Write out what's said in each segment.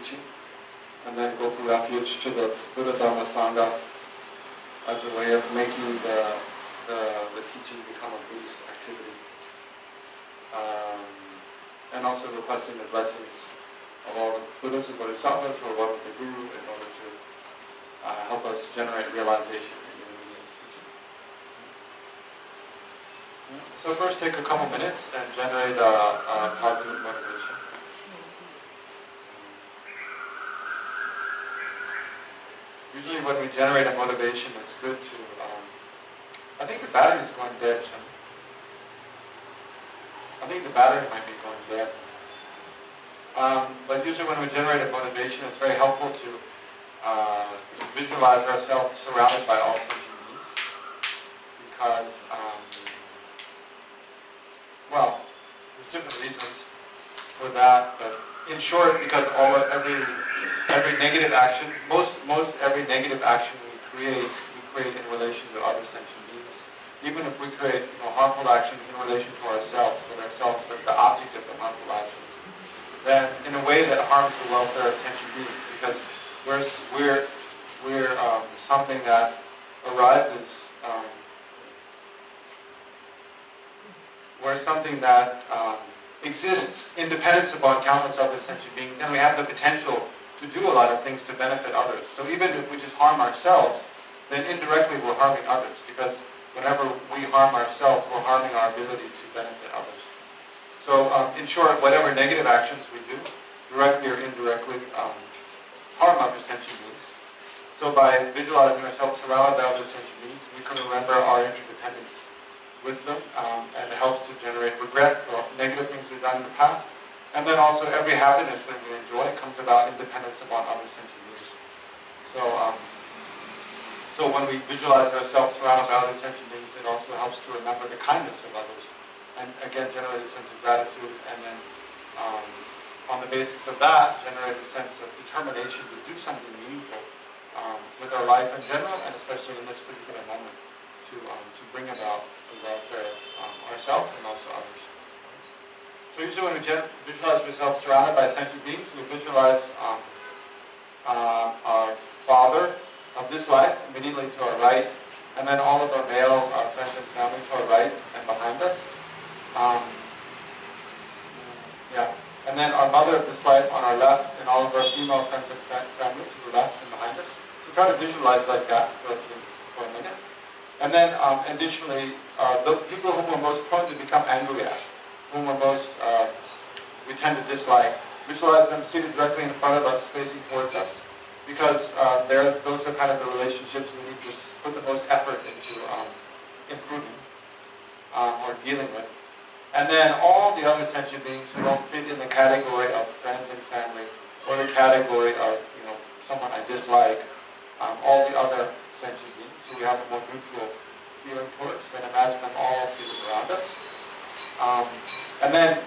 teaching, and then go for refuge to the Buddha Dharma Sangha as a way of making the teaching become a Buddhist activity. And also requesting the blessings of all the Buddhas and Bodhisattvas who are one with the Guru in order to help us generate realization in the immediate future. So first take a couple minutes and generate a positive motivation. Usually when we generate a motivation, it's good to... I think the battery is going dead, Shem. I think the battery might be going dead. But usually when we generate a motivation, it's very helpful to visualize ourselves surrounded by all sentient beings. Because, well, there's different reasons for that, but in short, because every negative action, most every negative action we create in relation to other sentient beings. Even if we create harmful actions in relation to ourselves, with ourselves as the object of the harmful actions, then in a way that harms the welfare of sentient beings, because we're something that arises, we're something that exists in dependence upon countless other sentient beings, and we have the potential to do a lot of things to benefit others. So even if we just harm ourselves, then indirectly we're harming others, because whenever we harm ourselves, we're harming our ability to benefit others. So in short, whatever negative actions we do, directly or indirectly, harm other sentient beings. So by visualizing ourselves surrounded by other sentient beings, we can remember our interdependence with them, and it helps to generate regret for negative things we've done in the past. And then also every happiness that we enjoy comes about in dependence upon other sentient beings. So when we visualize ourselves surrounded by other sentient beings, it also helps to remember the kindness of others. And again, generate a sense of gratitude, and then on the basis of that, generate a sense of determination to do something meaningful with our life in general, and especially in this particular moment, to bring about the welfare of ourselves and also others. So usually when we visualize ourselves surrounded by sentient beings, we visualize our Father of this life immediately to our right, and then all of our male friends and family to our right and behind us. And then our Mother of this life on our left, and all of our female friends and family to the left and behind us. So try to visualize like that for a minute. And then additionally, the people whom we're most prone to become angry at, whom we tend to dislike, visualize them seated directly in front of us, facing towards us, because those are kind of the relationships we need to put the most effort into improving or dealing with. And then all the other sentient beings who don't fit in the category of friends and family, or the category of someone I dislike, all the other sentient beings who we have a more neutral feeling towards, then imagine them all seated around us. And then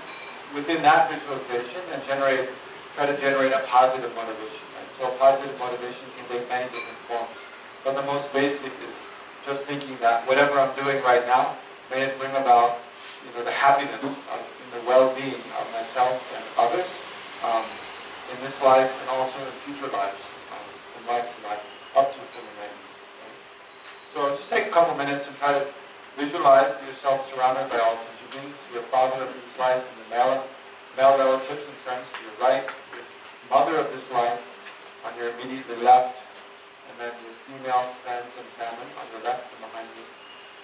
within that visualization, and try to generate a positive motivation. Right? So a positive motivation can take many different forms. But the most basic is just thinking that whatever I'm doing right now, may it bring about the happiness and the well-being of myself and others in this life and also in future lives, from life to life, up to full enlightenment. Right? So just take a couple minutes and try to visualize yourself surrounded by all sentient beings, your Father of this life and the male relatives and friends to your right, your Mother of this life on your immediately left, and then your female friends and family on your left and behind you.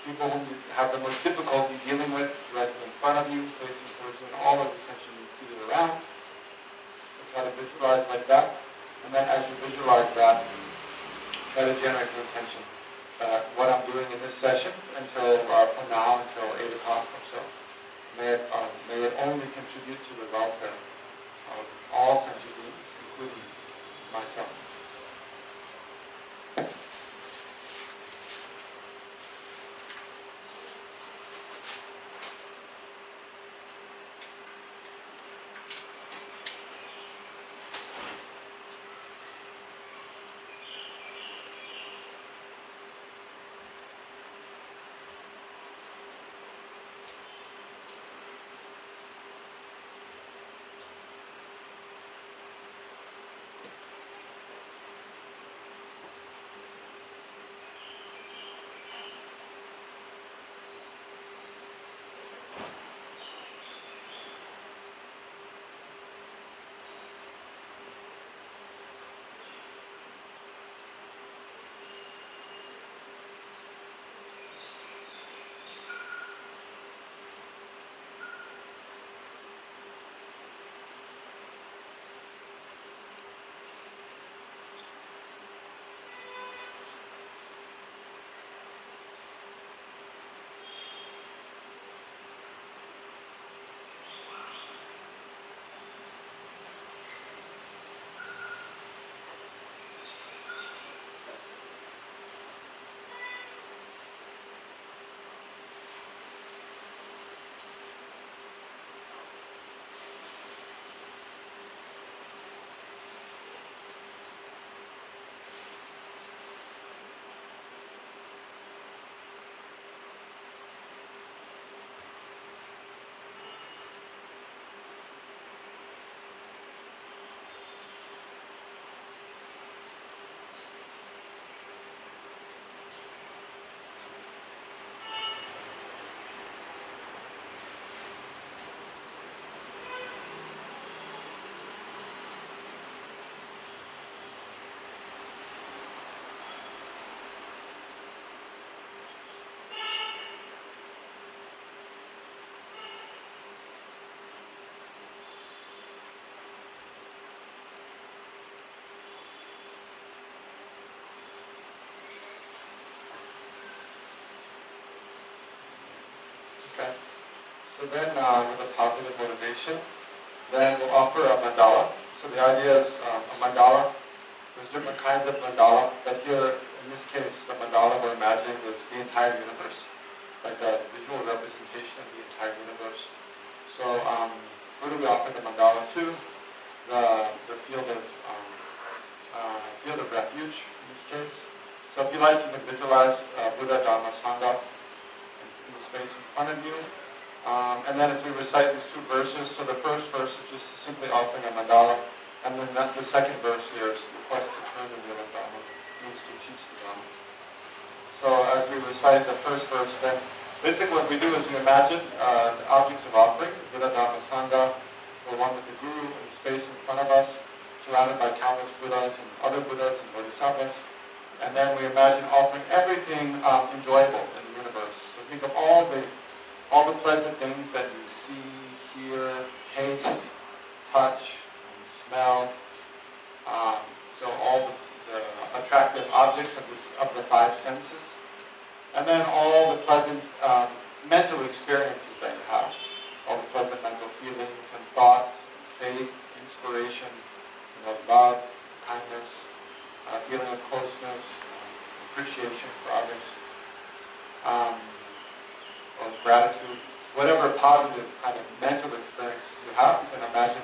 People whom you have the most difficulty dealing with directly in front of you, facing towards you, and all of you essentially seated around. So try to visualize like that. And then as you visualize that, try to generate the intention that what I'm doing in this session from now until 8 o'clock or so, may it only contribute to the welfare of all sentient beings, including myself. So then, with a positive motivation, then we'll offer a mandala. So the idea is a mandala. There's different kinds of mandala, but here, in this case, the mandala we're imagining is the entire universe, like a visual representation of the entire universe. So, who do we offer the mandala to? The field of refuge, in this case. So if you like, you can visualize Buddha, Dharma, Sangha in the space in front of you. And then if we recite these two verses, so the first verse is just simply offering a mandala, and then the second verse here is to request to turn the wheel of Dharma, means to teach the Dharma. So as we recite the first verse, then basically what we do is we imagine the objects of offering, Buddha, Dharma, Sangha, we're one with the Guru in the space in front of us, surrounded by countless Buddhas and other Buddhas and Bodhisattvas. And then we imagine offering everything enjoyable in the universe. So think of all the pleasant things that you see, hear, taste, touch, and smell. So all the attractive objects of the five senses. And then all the pleasant mental experiences that you have. All the pleasant mental feelings and thoughts, and faith, inspiration, love, kindness, feeling of closeness, appreciation for others, or gratitude, whatever positive kind of mental experiences you have, you can imagine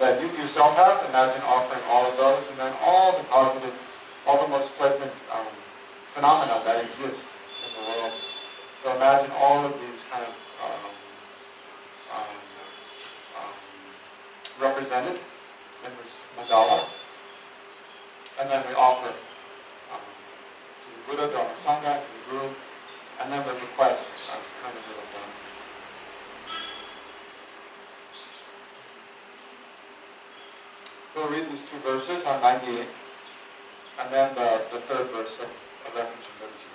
that you yourself have, imagine offering all of those, and then all the positive, all the most pleasant phenomena that exist in the world. So imagine all of these kind of represented in this mandala, and then we offer to the Buddha, Dharma, Sangha, to the Guru, and then we request to turn the wheel of Dharma. So we'll read these two verses on 98, and then the third verse of refuge and liberty.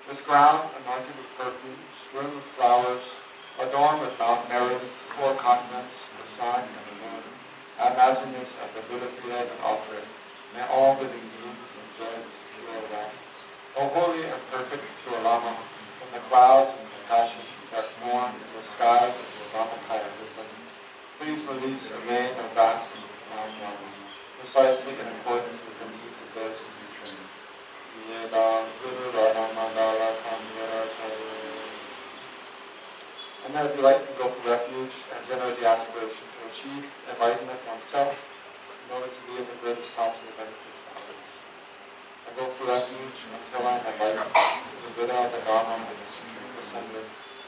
This ground, anointed with perfume, strewn with flowers, adorned with Mount Meru, 4 continents, the sun and the moon. I imagine this as a Buddha field and offer it. May all living beings enjoy this pure land. O holy and perfect pure Lama, from the clouds and compassion that form in the skies of your Dharmakaya wisdom, please release a rain of vast and profound Lama, precisely in accordance with the needs of those who be trained. And then if you like, you can go for refuge and generate the aspiration to achieve enlightenment oneself in order to be of the greatest possible benefit to others. I go for refuge until I am enlightened to the Buddha, the Dharma, and the Supreme Assembly.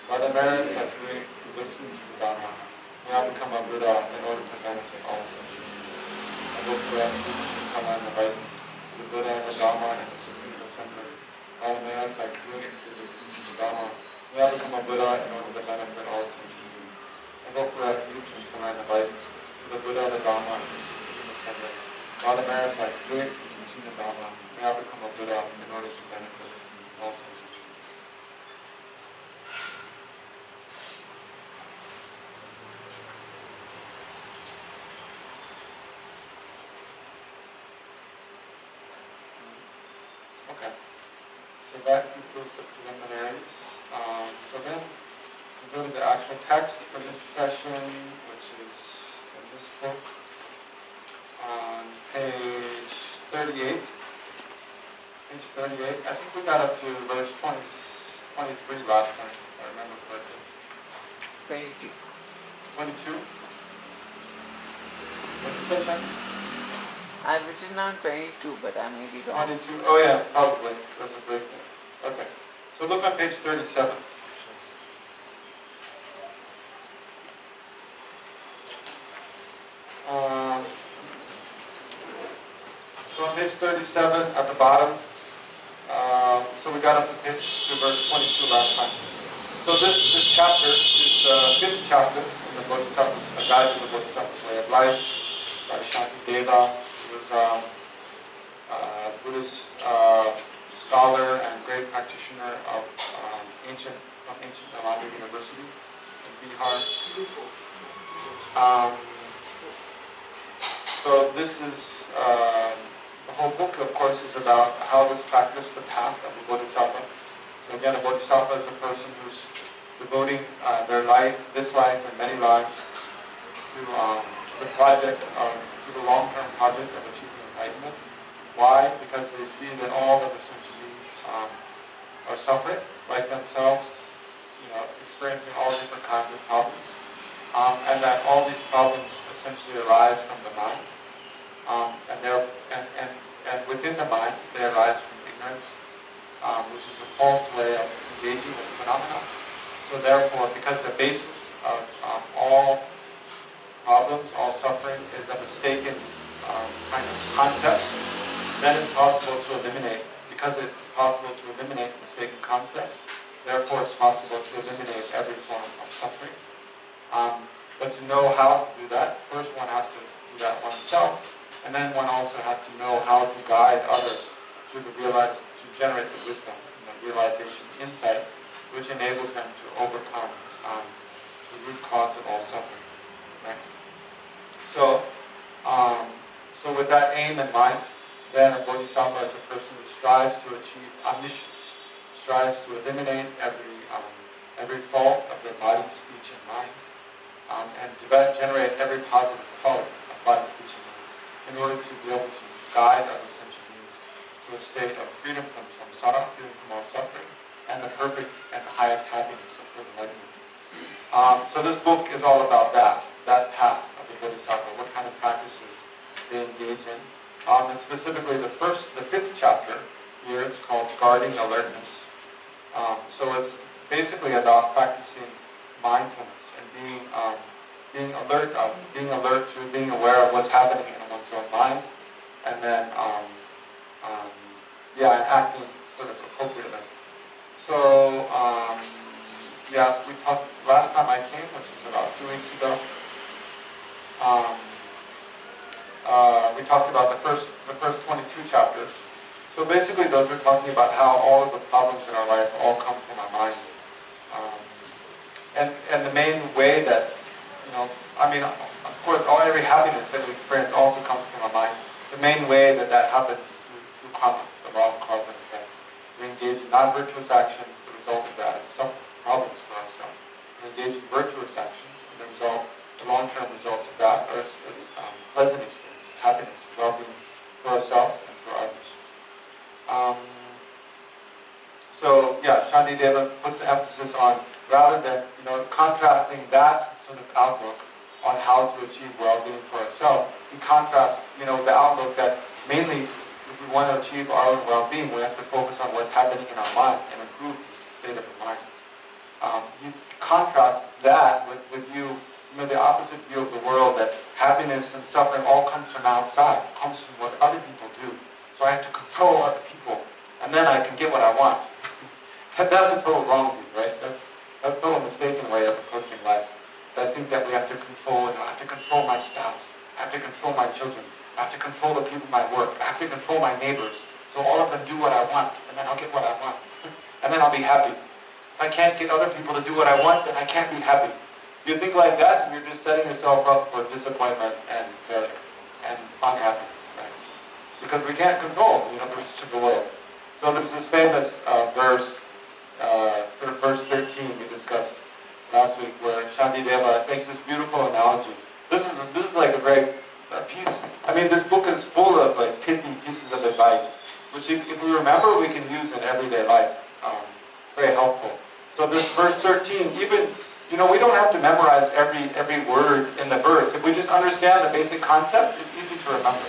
By the merits I create to listen to the Dharma, may I become a Buddha in order to benefit all such. I go for refuge until I am enlightened to the Buddha, the Dharma, and the Supreme Assembly. By the merits I create to listen to the Dharma, may I become a Buddha in order to benefit all sentient beings. I go for refuge until I am enlightened to the Buddha, the Dharma, and the Supreme Assembly. By the merits I create to teach the Dharma, may I become a Buddha in order to benefit all sentient beings. Okay. So that concludes the preliminaries. So then we go to the actual text for this session, which is in this book on page 38. Page 38. I think we got up to verse 23 last time, if I remember correctly. 22. 22? What did you say, Shan? I've written down 22, but I may be wrong. 22? Oh yeah, probably. There's a break there. Okay. So look on page 37. So on page 37 at the bottom, so we got up to verse 22 last time. So this chapter is the 5th chapter in the Bodhisattva's Guide to the Bodhisattva's Way of Life by Shantideva, who was a Buddhist scholar and great practitioner of ancient Nalanda University in Bihar. So this is, the whole book of course is about how to practice the path of a Bodhisattva. So again, a Bodhisattva is a person who's devoting their life, this life and many lives, to the project to the long-term project of achieving enlightenment. Why? Because they see that all of the sentient beings are suffering like themselves, experiencing all different kinds of problems, and that all these problems essentially arise from the mind, and within the mind they arise from ignorance, which is a false way of engaging with phenomena. So therefore, because the basis of all problems, all suffering, is a mistaken kind of concept, then it's possible to eliminate. Because it's possible to eliminate mistaken concepts, therefore it's possible to eliminate every form of suffering. But to know how to do that, first one has to do that oneself, and then one also has to know how to guide others to generate the wisdom, the realization, insight, which enables them to overcome the root cause of all suffering. Right? So with that aim in mind, then a bodhisattva is a person who strives to achieve omniscience, strives to eliminate every fault of their body, speech, and mind, and to generate every positive quality of body, speech, and mind, in order to be able to guide other sentient beings to a state of freedom from samsara, freedom from all suffering, and the perfect and the highest happiness of full enlightenment. So this book is all about that path of the bodhisattva, what kind of practices they engage in. And specifically the fifth chapter here is called Guarding Alertness. So it's basically about practicing mindfulness and being alert to being aware of what's happening in one's own mind, and then and acting sort of appropriately. So we talked last time I came, which was about 2 weeks ago. We talked about the first 22 chapters. So basically those are talking about how all of the problems in our life all come from our mind. And the main way that, of course every happiness that we experience also comes from our mind. The main way that happens is through karma, the law of cause and effect. We engage in non-virtuous actions, the result of that is suffering, problems for ourselves. We engage in virtuous actions, and the long-term results of that are pleasant experiences, happiness, well-being for ourselves and for others. Shantideva puts the emphasis on, rather than contrasting that sort of outlook on how to achieve well-being for ourselves, he contrasts the outlook that mainly if we want to achieve our own well-being, we have to focus on what's happening in our mind and improve the state of the mind. He contrasts that with the opposite view of the world, that happiness and suffering all comes from outside, comes from what other people do. So I have to control other people, and then I can get what I want. That's a total wrong view, right? That's a total mistaken way of approaching life. I think that we have to control, I have to control my spouse, I have to control my children, I have to control the people in my work, I have to control my neighbors, so all of them do what I want, and then I'll get what I want, and then I'll be happy. If I can't get other people to do what I want, then I can't be happy. If you think like that, you're just setting yourself up for disappointment and failure and unhappiness, right? Because we can't control, the rest of the world. So there's this famous verse, verse 13 we discussed last week, where Shantideva makes this beautiful analogy. This is like a great piece. This book is full of like pithy pieces of advice, which if we remember, we can use in everyday life. Very helpful. So this verse 13, even we don't have to memorize every word in the verse. If we just understand the basic concept, it's easy to remember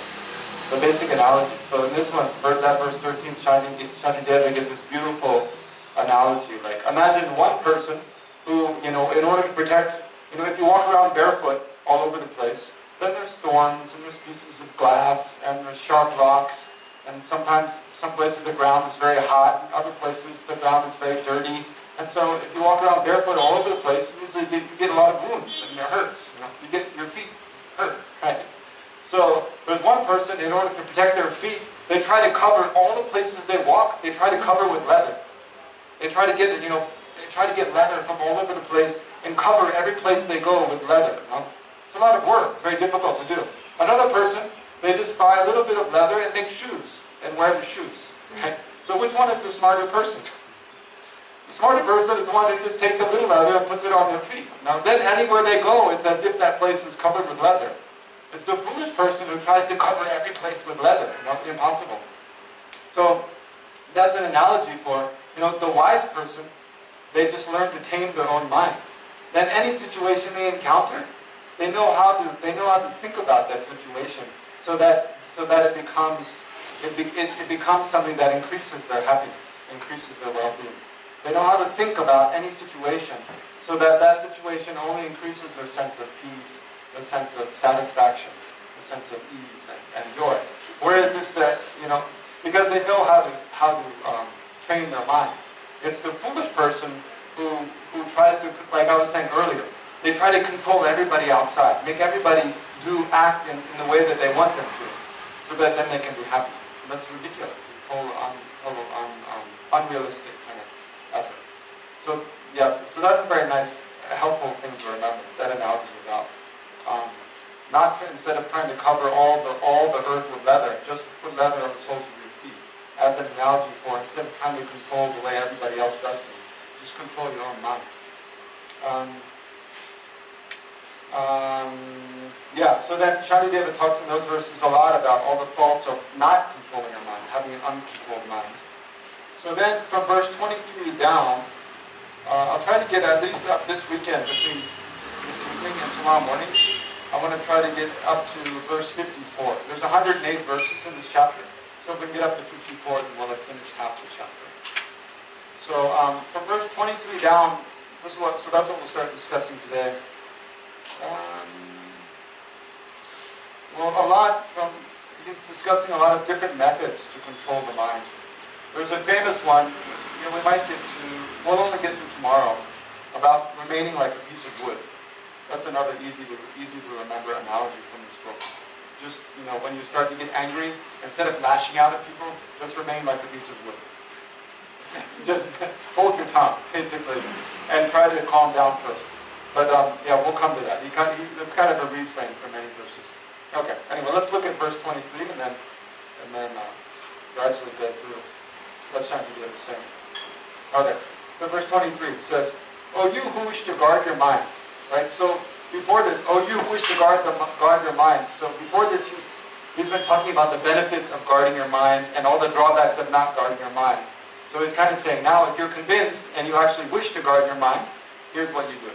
the basic analogy. So in this one, that verse 13, Shantideva gives this beautiful analogy. Like, imagine one person who, in order to protect, if you walk around barefoot all over the place, then there's thorns, and there's pieces of glass, and there's sharp rocks, and sometimes, some places the ground is very hot, and other places the ground is very dirty. And so if you walk around barefoot all over the place, usually you get a lot of wounds, and it hurts. You get your feet hurt, right? So there's one person, in order to protect their feet, they try to cover all the places they walk, they try to cover with leather. They try to get, leather from all over the place and cover every place they go with leather. It's a lot of work. It's very difficult to do. Another person, they just buy a little bit of leather and make shoes and wear the shoes. Right? So which one is the smarter person? The smarter person is one that just takes a little leather and puts it on their feet. Now then anywhere they go, it's as if that place is covered with leather. It's the foolish person who tries to cover every place with leather. Impossible. So that's an analogy for, the wise person, they just learn to tame their own mind. Then any situation they encounter, they know how to think about that situation so that it becomes something that increases their happiness, increases their well-being. They know how to think about any situation so that that situation only increases their sense of peace, their sense of satisfaction, their sense of ease and joy. Whereas it's that, because they know how to train their mind. It's the foolish person who tries to, like I was saying earlier, they try to control everybody outside, make everybody act in the way that they want them to, so that then they can be happy. And that's ridiculous. It's total unrealistic kind of effort. So yeah, so that's a very nice, helpful thing to remember, that analogy about instead of trying to cover all the earth with leather, just put leather on the soles of your feet as an analogy for, instead of trying to control the way everybody else does things, just control your own mind. Yeah, so then Shantideva talks in those verses a lot about all the faults of not controlling your mind, having an uncontrolled mind. So then from verse 23 down, I'll try to get at least up this weekend, between this evening and tomorrow morning. I want to try to get up to verse 54. There's 108 verses in this chapter. So if we can get up to 54, then we'll have finished half the chapter. So from verse 23 down, so that's what we'll start discussing today. He's discussing a lot of different methods to control the mind. There's a famous one, we'll only get to tomorrow, about remaining like a piece of wood. That's another easy to remember analogy from this book. Just, when you start to get angry, instead of lashing out at people, just remain like a piece of wood. Just hold your tongue, basically, and try to calm down first. But yeah, we'll come to that. That's kind of a refrain for many verses. Okay, anyway, let's look at verse 23 and then gradually go through. Let's try to do the same. Okay, so verse 23 says, "O you who wish to guard your minds," right? So before this, "O you who wish to guard your minds." So before this, he's been talking about the benefits of guarding your mind and all the drawbacks of not guarding your mind. So he's kind of saying, now if you're convinced and you actually wish to guard your mind, here's what you do.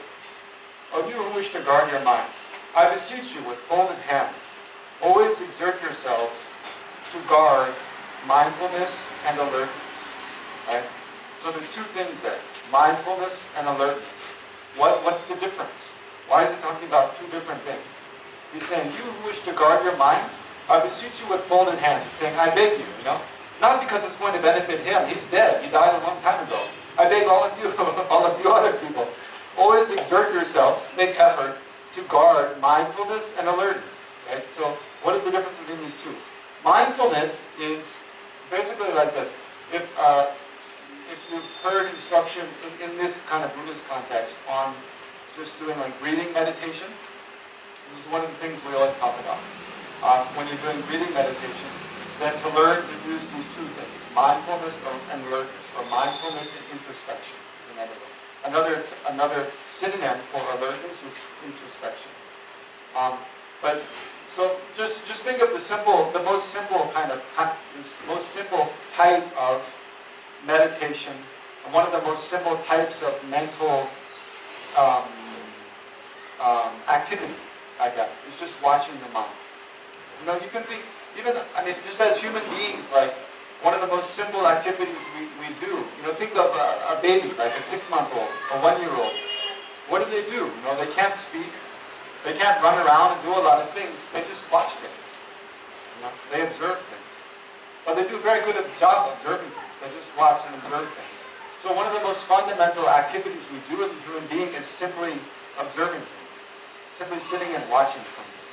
"O you who wish to guard your minds, I beseech you with folded hands, always exert yourselves to guard mindfulness and alertness." Right? So there's two things there, mindfulness and alertness. What's the difference? Why is he talking about two different things? He's saying, you who wish to guard your mind, I beseech you with folded hands. He's saying, I beg you, not because it's going to benefit him. He's dead. He died a long time ago. I beg all of you, all of you other people, always exert yourselves, make effort to guard mindfulness and alertness. Right? So what is the difference between these two? Mindfulness is basically like this. If you've heard instruction in this kind of Buddhist context on just doing like breathing meditation, this is one of the things we always talk about. When you're doing breathing meditation, then to learn to use these two things, mindfulness and alertness, or mindfulness and introspection is another one. Another synonym for alertness is introspection. So just think of the most simple type of meditation, and one of the most simple types of mental activity, I guess. It's just watching the mind. You can think, just as human beings, like one of the most simple activities we do. Think of a baby, like a 6-month-old, a 1-year-old. What do? They can't speak. They can't run around and do a lot of things. They just watch things. They observe things. But they do a very good job observing things. They just watch and observe things. So one of the most fundamental activities we do as a human being is simply observing things. Simply sitting and watching something.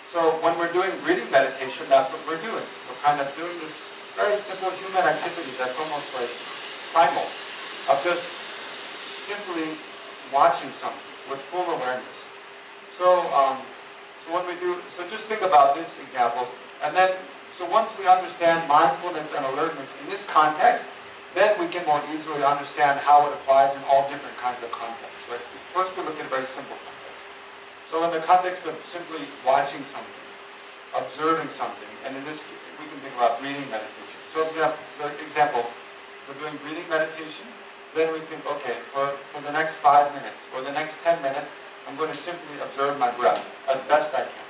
So when we're doing breathing meditation, that's what we're doing. We're kind of doing this very simple human activity that's almost like primal, of just simply watching something with full awareness. So just think about this example, and then, so once we understand mindfulness and alertness in this context, then we can more easily understand how it applies in all different kinds of contexts. Right? First, we look at a very simple context. So in the context of simply watching something, observing something, and in this, we can think about breathing meditation. So for example, we're doing breathing meditation, then we think, okay, for the next 5 minutes or the next 10 minutes, I'm going to simply observe my breath as best I can.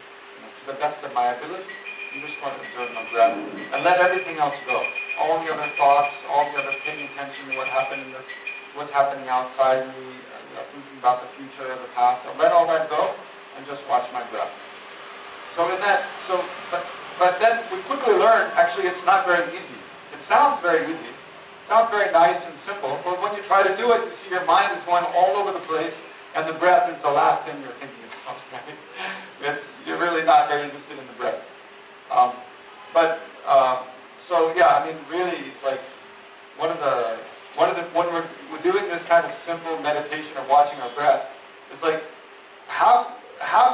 To the best of my ability, I'm just going to observe my breath and let everything else go. All the other thoughts, all the other paying attention to what's happening outside me, thinking about the future or the past. I'll let all that go and just watch my breath. So in that, but then we quickly learn, actually it's not very easy. It sounds very easy. It sounds very nice and simple, but when you try to do it, you see your mind is going all over the place, and the breath is the last thing you're thinking about. You're really not very interested in the breath. So yeah, I mean, really, it's like when we're doing this kind of simple meditation of watching our breath, it's like half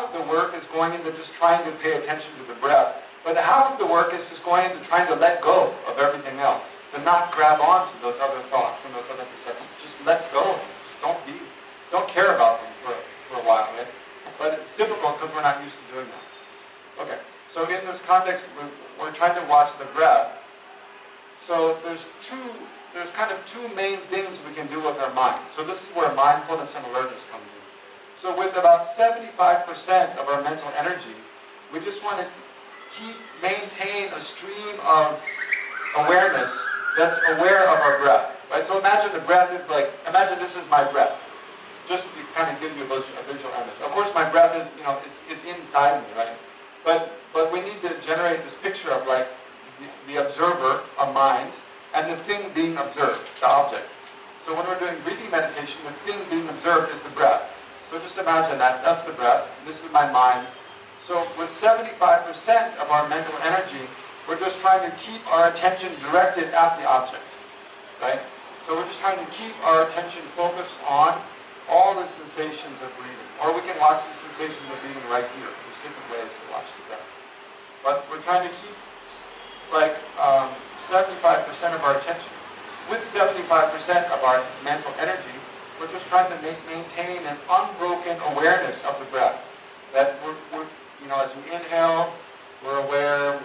of the work is going into just trying to pay attention to the breath, but half of the work is just going into trying to let go of everything else, to not grab on to those other thoughts and those other perceptions. Just let go. Just don't care about them for a while, right? But it's difficult because we're not used to doing that. Okay, so in this context, we're trying to watch the breath. So there's kind of two main things we can do with our mind. So this is where mindfulness and alertness comes in. So with about 75% of our mental energy, we just want to maintain a stream of awareness that's aware of our breath. Right? So imagine the breath is like, imagine this is my breath. Just to kind of give you a visual image. Of course my breath is, it's inside me, right? But we need to generate this picture of like the observer, a mind, and the thing being observed, the object. So when we're doing breathing meditation, the thing being observed is the breath. So just imagine that's the breath, and this is my mind. So with 75% of our mental energy, we're just trying to keep our attention directed at the object, right? So we're just trying to keep our attention focused on all the sensations of breathing. Or we can watch the sensations of breathing right here. There's different ways to watch the breath. But we're trying to keep like 75% of our attention. With 75% of our mental energy, we're just trying to maintain an unbroken awareness of the breath. That we're as we inhale, we're aware,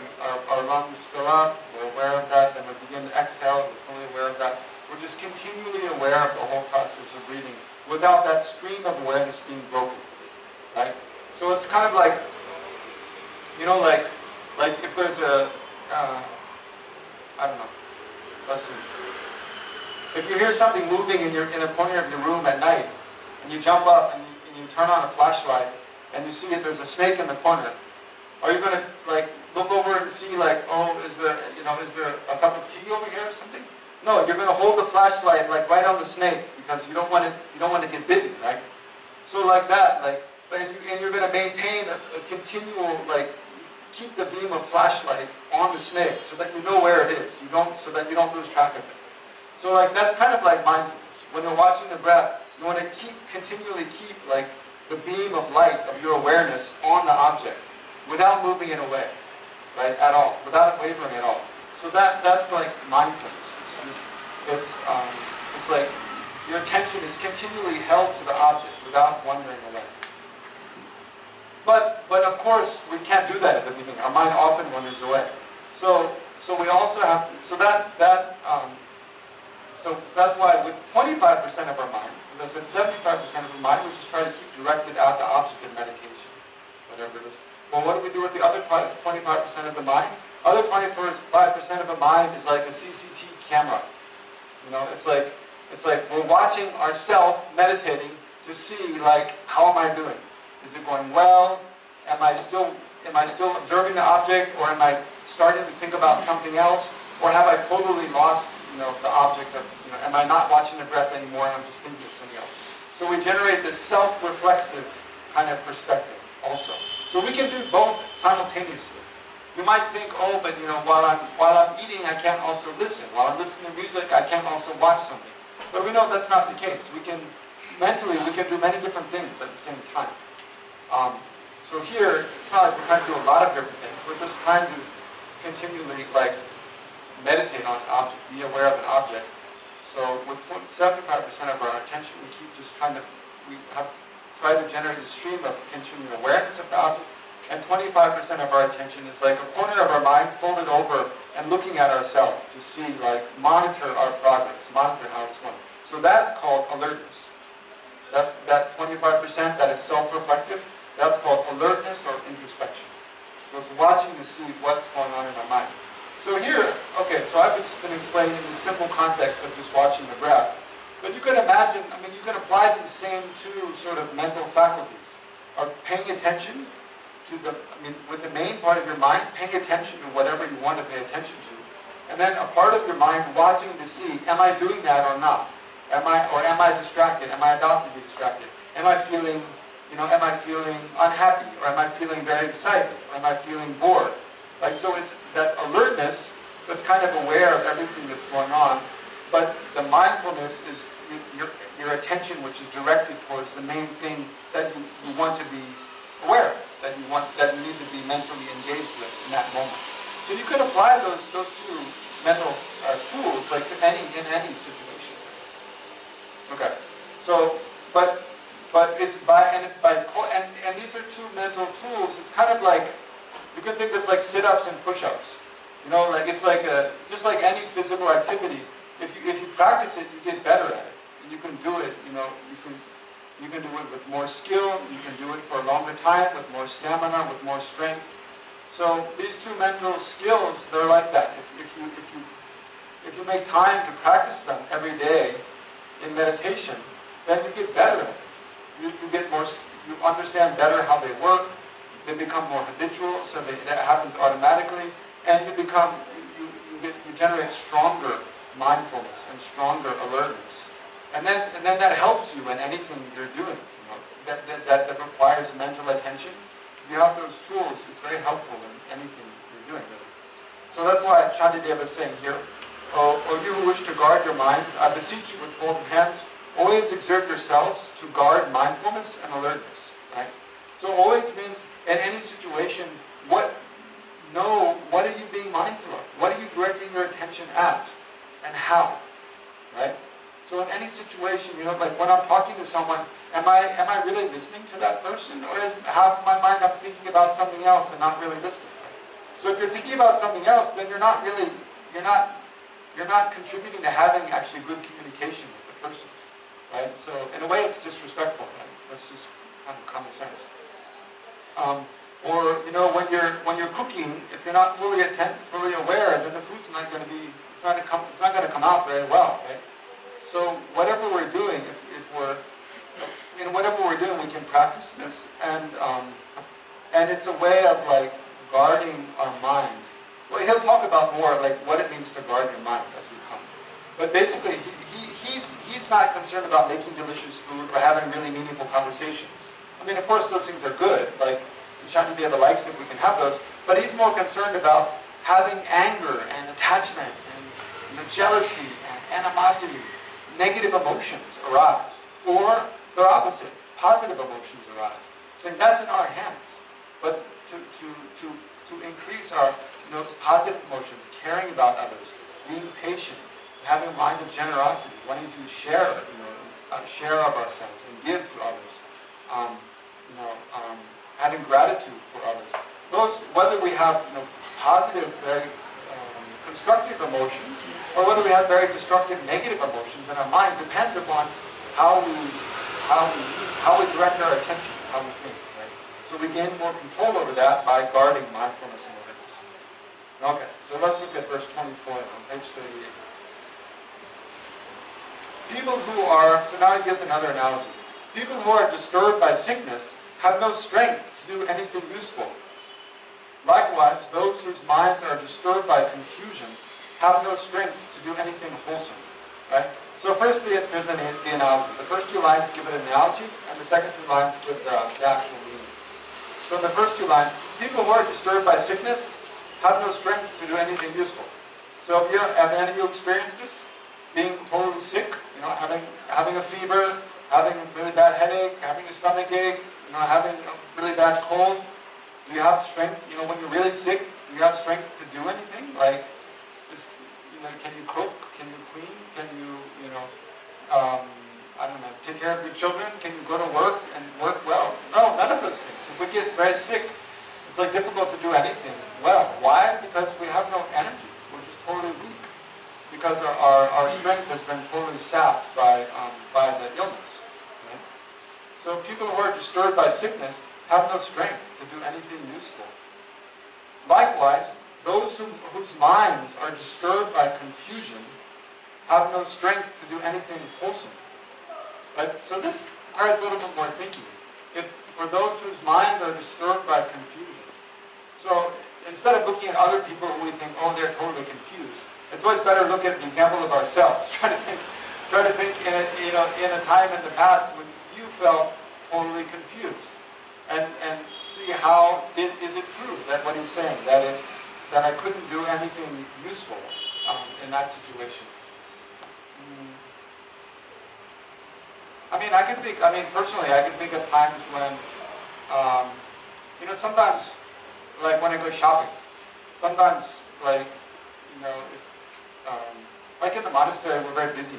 our lungs fill up, we're aware of that, then we begin to exhale, we're fully aware of that. We're just continually aware of the whole process of breathing without that stream of awareness being broken, right? So it's kind of like, like if there's a, I don't know, let's see. If you hear something moving in a corner of your room at night, and you jump up and you turn on a flashlight, and you see there's a snake in the corner, are you going to like look over and see like, oh, is there a cup of tea over here or something? No, you're going to hold the flashlight like right on the snake because you don't want to get bitten, right? So like that, and you're going to maintain a continual keep the beam of flashlight on the snake so that you know where it is. So that you don't lose track of it. So that's kind of like mindfulness. When you're watching the breath, you want to continually keep like the beam of light of your awareness on the object without moving it away, right? At all, without wavering at all. So that's like mindfulness. It's like your attention is continually held to the object without wandering away. But of course we can't do that at the beginning. Our mind often wanders away. So we also have to. So that's why with 25% of our mind, as I said, 75% of our mind, we just try to keep directed at the object of meditation, whatever it is. Well, what do we do with the other 25% of the mind? Other 25% of the mind is like a CCTV camera. It's like we're watching ourselves meditating to see how am I doing? Is it going well? Am I still observing the object, or am I starting to think about something else? Or have I totally lost the object of, am I not watching the breath anymore and I'm just thinking of something else? So we generate this self-reflexive kind of perspective also. So we can do both simultaneously. You might think, oh, but while I'm eating, I can't also listen. While I'm listening to music, I can't also watch something. But we know that's not the case. Mentally, we can do many different things at the same time. So here, it's not like we're trying to do a lot of different things. We're just trying to continually meditate on an object, be aware of an object, So with 75% of our attention, we keep just trying to, try to generate a stream of continuing awareness of the object, and 25% of our attention is like a corner of our mind folded over and looking at ourselves to see, like, monitor our progress, monitor how it's going. So that's called alertness. That 25% that is self-reflective, that's called alertness or introspection. So it's watching to see what's going on in our mind. So here, okay, so I've been explaining in the simple context of just watching the breath. But you can imagine, I mean, you can apply these same two sort of mental faculties of paying attention to the, I mean, with the main part of your mind, paying attention to whatever you want to pay attention to. And then a part of your mind watching to see, am I doing that or not? Am I distracted? Am I about to be distracted? Am I feeling, am I feeling unhappy? Or am I feeling very excited? Or am I feeling bored? Like, so it's that alertness that's kind of aware of everything that's going on, but the mindfulness is your attention, which is directed towards the main thing that you want to be aware of, that you need to be mentally engaged with in that moment. So you could apply those two mental tools like in any situation. Okay. So, but it's by and these are two mental tools. It's kind of like, you can think it's like sit-ups and push-ups. Like it's like just like any physical activity. If you practice it, you get better at it, and you can do it. You can do it with more skill. You can do it for a longer time, with more stamina, with more strength. So these two mental skills, they're like that. If you make time to practice them every day in meditation, then you get better at it. You get more. You understand better how they work. They become more habitual, so that happens automatically, and you generate stronger mindfulness and stronger alertness, and then that helps you in anything you're doing. That requires mental attention. If you have those tools, it's very helpful in anything you're doing, really. So that's why Shantideva is saying here, O you who wish to guard your minds, I beseech you with folded hands, always exert yourselves to guard mindfulness and alertness. Right? So always means in any situation, what are you being mindful of? What are you directing your attention at? And how? Right? So in any situation, like when I'm talking to someone, am I really listening to that person? Or is half of my mind I'm thinking about something else and not really listening? So if you're thinking about something else, then you're not contributing to having actually good communication with the person. Right? So in a way it's disrespectful, right? That's just kind of common sense. Or when you're cooking, if you're not fully aware, then the food's not going to be, it's not going to come out very well, right? So whatever we're doing, whatever we're doing, we can practice this, and it's a way of like guarding our mind. Well, he'll talk about more like what it means to guard your mind as we come. But basically, he's not concerned about making delicious food or having really meaningful conversations. I mean, of course, those things are good. Like Shantideva likes it, we can have those. But he's more concerned about having anger and attachment and jealousy and animosity, negative emotions arise, or the opposite, positive emotions arise. Saying that's in our hands. But to increase our positive emotions, caring about others, being patient, having a mind of generosity, wanting to share of ourselves and give to others. Having gratitude for others. Those, whether we have positive, very constructive emotions, or whether we have very destructive, negative emotions in our mind, depends upon how we direct our attention, how we think. Right? So we gain more control over that by guarding mindfulness and awareness. Okay, so let's look at verse 24 on page 38. People who are, so now he gives another analogy. People who are disturbed by sickness have no strength to do anything useful. Likewise, those whose minds are disturbed by confusion have no strength to do anything wholesome. Right? So firstly, there's the analogy. The first two lines give an analogy, and the second two lines give the actual meaning. So in the first two lines, people who are disturbed by sickness have no strength to do anything useful. So have any of you experienced this? Being totally sick, having a fever, having a really bad headache, having a stomach ache, having a really bad cold. Do you have strength? When you're really sick, do you have strength to do anything? Like, can you cook? Can you clean? Can you, I don't know, take care of your children? Can you go to work and work well? No, none of those things. If we get very sick, it's like difficult to do anything well. Why? Because we have no energy. We're just totally weak. Because our strength has been totally sapped by the illness. Right? So people who are disturbed by sickness have no strength to do anything useful. Likewise, those whose minds are disturbed by confusion have no strength to do anything wholesome. Right? So this requires a little bit more thinking. For those whose minds are disturbed by confusion. So instead of looking at other people who we think, oh, they're totally confused, it's always better to look at the example of ourselves. Try to think in a time in the past when you felt totally confused, and see how is it true that what he's saying that I couldn't do anything useful in that situation. Personally, I can think of times when, sometimes, like when I go shopping, sometimes, like in the monastery, we're very busy.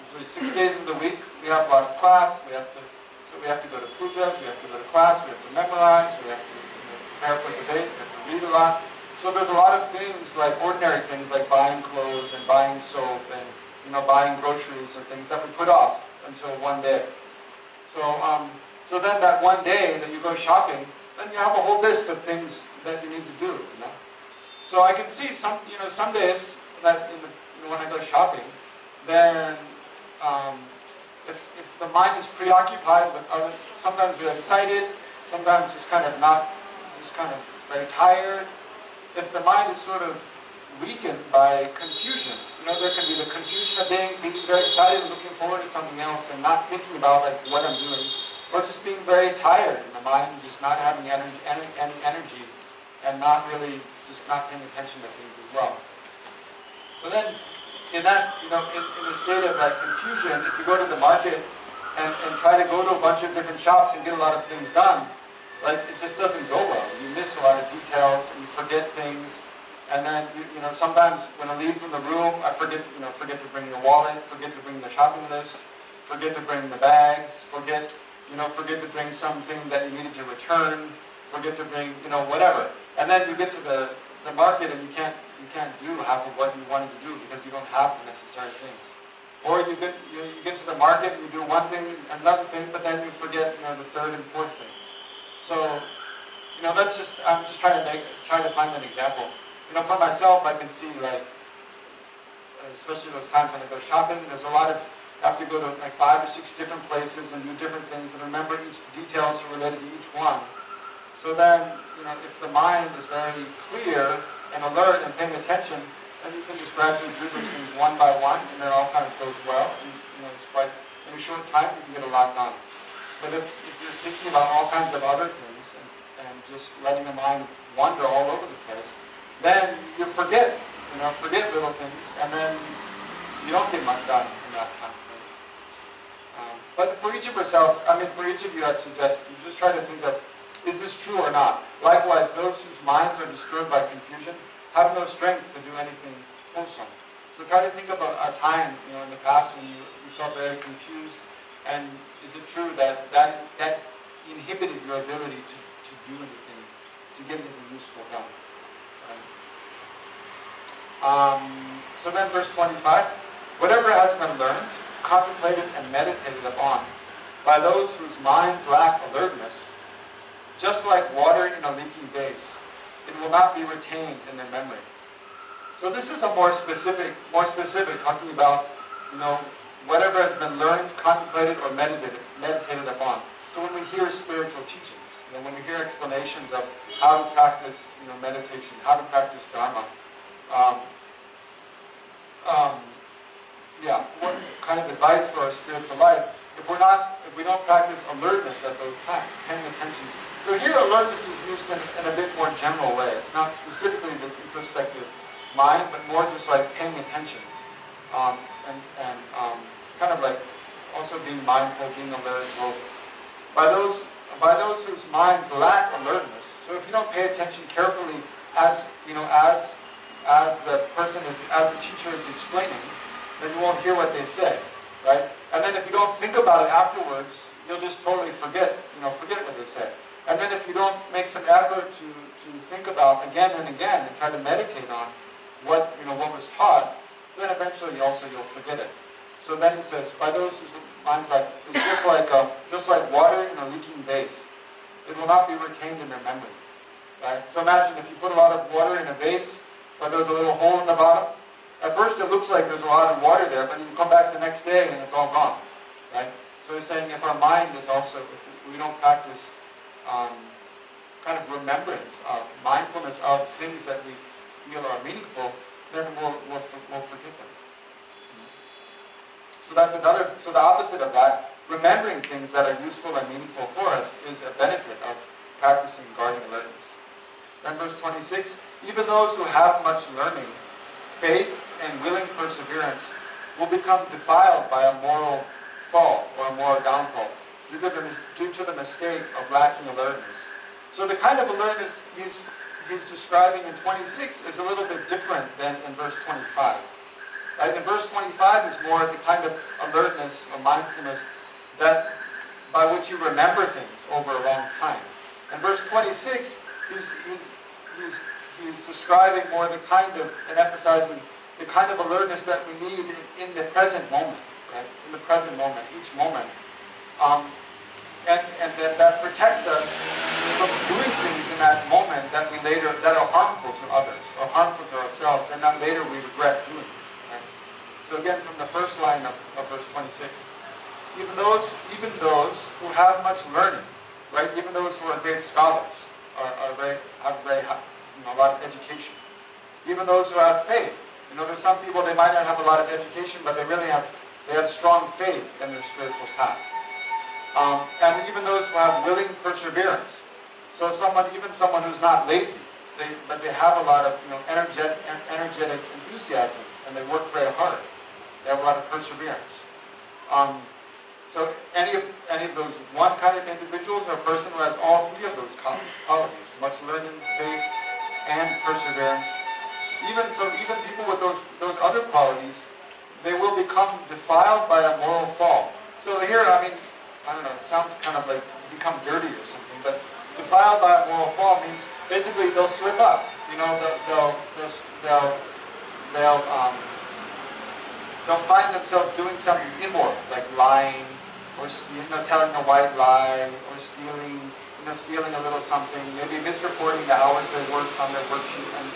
Usually 6 days of the week, we have a lot of class, we have to go to pujas, we have to go to class, we have to memorize, we have to prepare for debate, we have to read a lot. So there's a lot of things, like ordinary things, like buying clothes and buying soap and buying groceries and things that we put off until one day. So then that one day that you go shopping, then you have a whole list of things that you need to do. So I can see some days that when I go shopping, then if the mind is preoccupied with other, sometimes we're excited, sometimes just kind of very tired. If the mind is sort of weakened by confusion, there can be the confusion of being very excited and looking forward to something else and not thinking about what I'm doing, or just being very tired and the mind just not having any energy and not really just not paying attention to things as well. So then, in that, in a state of that confusion, if you go to the market and try to go to a bunch of different shops and get a lot of things done, like it just doesn't go well. You miss a lot of details and you forget things. And then sometimes when I leave from the room, I forget to bring the wallet, forget to bring the shopping list, forget to bring the bags, forget to bring something that you needed to return, forget to bring whatever. And then you get to the market and you can't do half of what you wanted to do because you don't have the necessary things. Or you get to the market and you do one thing, another thing, but then you forget the third and fourth thing. So I'm just trying to find an example. For myself, I can see, like, especially those times when I go shopping, there's a lot of, I have to go to like 5 or 6 different places and do different things and remember each details related to each one. So then, if the mind is very clear and alert and paying attention, then you can just gradually do those things one by one, and it all kind of goes well. And it's quite, in a short time, you can get a lot done. But if you're thinking about all kinds of other things and just letting the mind wander all over the place, then you forget little things, and then you don't get much done in that time. But for each of ourselves, for each of you, I'd suggest you just try to think of, is this true or not? Likewise, those whose minds are disturbed by confusion have no strength to do anything wholesome. So try to think of a time, in the past when you felt very confused, and is it true that inhibited your ability to do anything, to get anything useful done? So then verse 25, whatever has been learned, contemplated and meditated upon by those whose minds lack alertness, just like water in a leaking vase, it will not be retained in their memory. So this is a more specific, talking about, whatever has been learned, contemplated, or meditated upon. So when we hear spiritual teachings, when we hear explanations of how to practice, meditation, how to practice Dharma, what kind of advice for our spiritual life, if we don't practice alertness at those times, paying attention. So here alertness is used in a bit more general way. It's not specifically this introspective mind, but more just like paying attention. And kind of like also being mindful, being alert, both. By those whose minds lack alertness, so if you don't pay attention carefully as as the teacher is explaining, then you won't hear what they say, right? And then if you don't think about it afterwards, you'll just totally forget what they said. And then if you don't make some effort to think about again and again and try to meditate on what was taught, then eventually also you'll forget it. So then he says, by those whose minds it's just like water in a leaking vase. It will not be retained in their memory. Right? So imagine if you put a lot of water in a vase, but there's a little hole in the bottom. At first it looks like there's a lot of water there, but you come back the next day and it's all gone. Right? So he's saying if our mind is also, if we don't practice kind of remembrance of, mindfulness of things that we feel are meaningful, then we'll forget them. So so the opposite of that, remembering things that are useful and meaningful for us is a benefit of practicing guarding alertness. Then verse 26, even those who have much learning, faith, and willing perseverance will become defiled by a moral fall or a moral downfall due to the mistake of lacking alertness. So the kind of alertness he's describing in 26 is a little bit different than in verse 25. Right? In verse 25 is more the kind of alertness or mindfulness that by which you remember things over a long time. In verse 26, he's describing more the kind of, and emphasizing the kind of alertness that we need in the present moment, right? In the present moment, each moment. And that protects us from doing things in that moment that are harmful to others, or harmful to ourselves, and that later we regret doing. Right? So again, from the first line of verse 26, even those who have much learning, right? Even those who are great scholars, have a lot of education. Even those who have faith. There's some people, they might not have a lot of education, but they have strong faith in their spiritual path. And even those who have willing perseverance. So even someone who's not lazy, but they have a lot of energetic enthusiasm, and they work very hard. They have a lot of perseverance. So any of those one kind of individuals, or a person who has all three of those qualities, much learning, faith, and perseverance, even people with those other qualities, they will become defiled by a moral fall. So here, I don't know, it sounds kind of like become dirty or something, but defiled by a moral fall means basically they'll slip up. They'll find themselves doing something immoral, like lying, or telling a white lie, or stealing a little something, maybe misreporting the hours they worked on their worksheet, and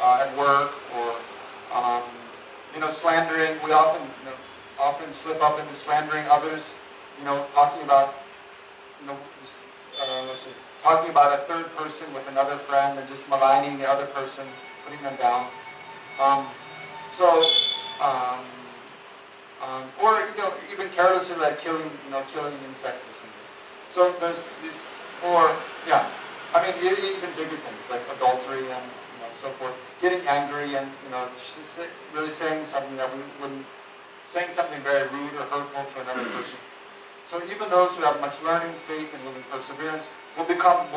at work, or slandering. We often slip up into slandering others. Talking about talking about a third person with another friend and just maligning the other person, putting them down. Or even carelessly, like killing an insect or something. So there's these, even bigger things like adultery and so forth. Getting angry and really saying something that we wouldn't, saying something very rude or hurtful to another person. So even those who have much learning, faith, and willing perseverance will become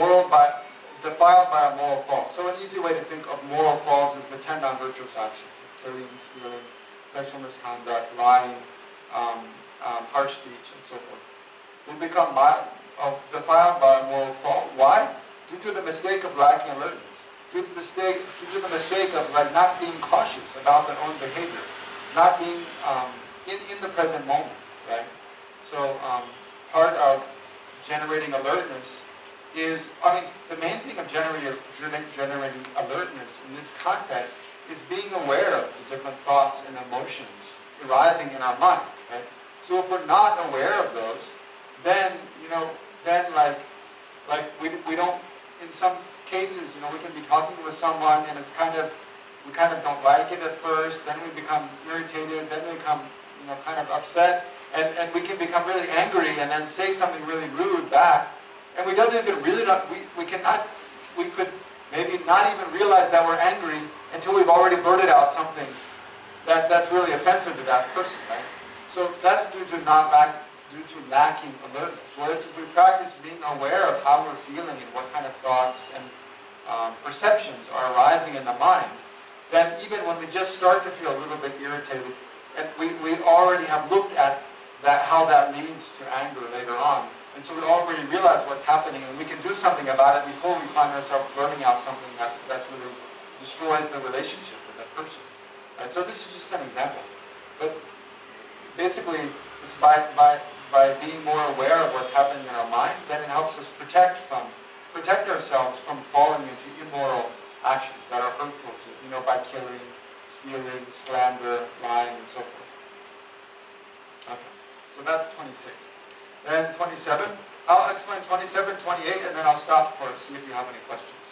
defiled by a moral fall. So an easy way to think of moral falls is the 10 non-virtuous actions of killing, stealing, sexual misconduct, lying, harsh speech, and so forth. Will become defiled by a moral fall. Why? Due to the mistake of lacking alertness. Due to the mistake of not being cautious about their own behavior, not being in the present moment, right? So part of generating alertness is, the main thing of generating alertness in this context is being aware of the different thoughts and emotions arising in our mind, right? So if we're not aware of those, then we don't. In some cases, we can be talking with someone and we kind of don't like it at first. Then we become irritated. Then we become kind of upset, and we can become really angry and then say something really rude back. And we don't even we could maybe not even realize that we're angry until we've already blurted out something that's really offensive to that person, right? So that's due to lacking alertness. Whereas if we practice being aware of how we're feeling and what kind of thoughts and perceptions are arising in the mind, then even when we just start to feel a little bit irritated, and we already have looked at how that leads to anger later on, and so we already realize what's happening, and we can do something about it before we find ourselves blurting out something that really destroys the relationship with that person. Right? So this is just an example. But basically, it's by being more aware of what's happening in our mind, then it helps us protect ourselves from falling into immoral actions that are hurtful to, by killing, stealing, slander, lying, and so forth. Okay, so that's 26. Then 27, I'll explain 27, 28, and then I'll stop for see if you have any questions.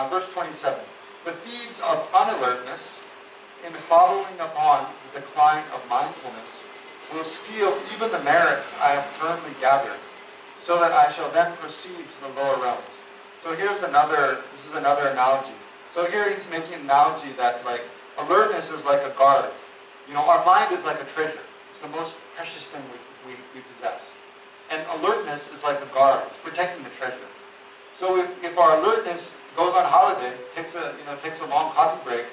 Verse 27, the thieves of unalertness, in following upon the decline of mindfulness, will steal even the merits I have firmly gathered, so that I shall then proceed to the lower realms. So this is another analogy. So here he's making an analogy that alertness is like a guard. Our mind is like a treasure. It's the most precious thing we possess. And alertness is like a guard. It's protecting the treasure. So if our alertness goes on holiday, takes a long coffee break,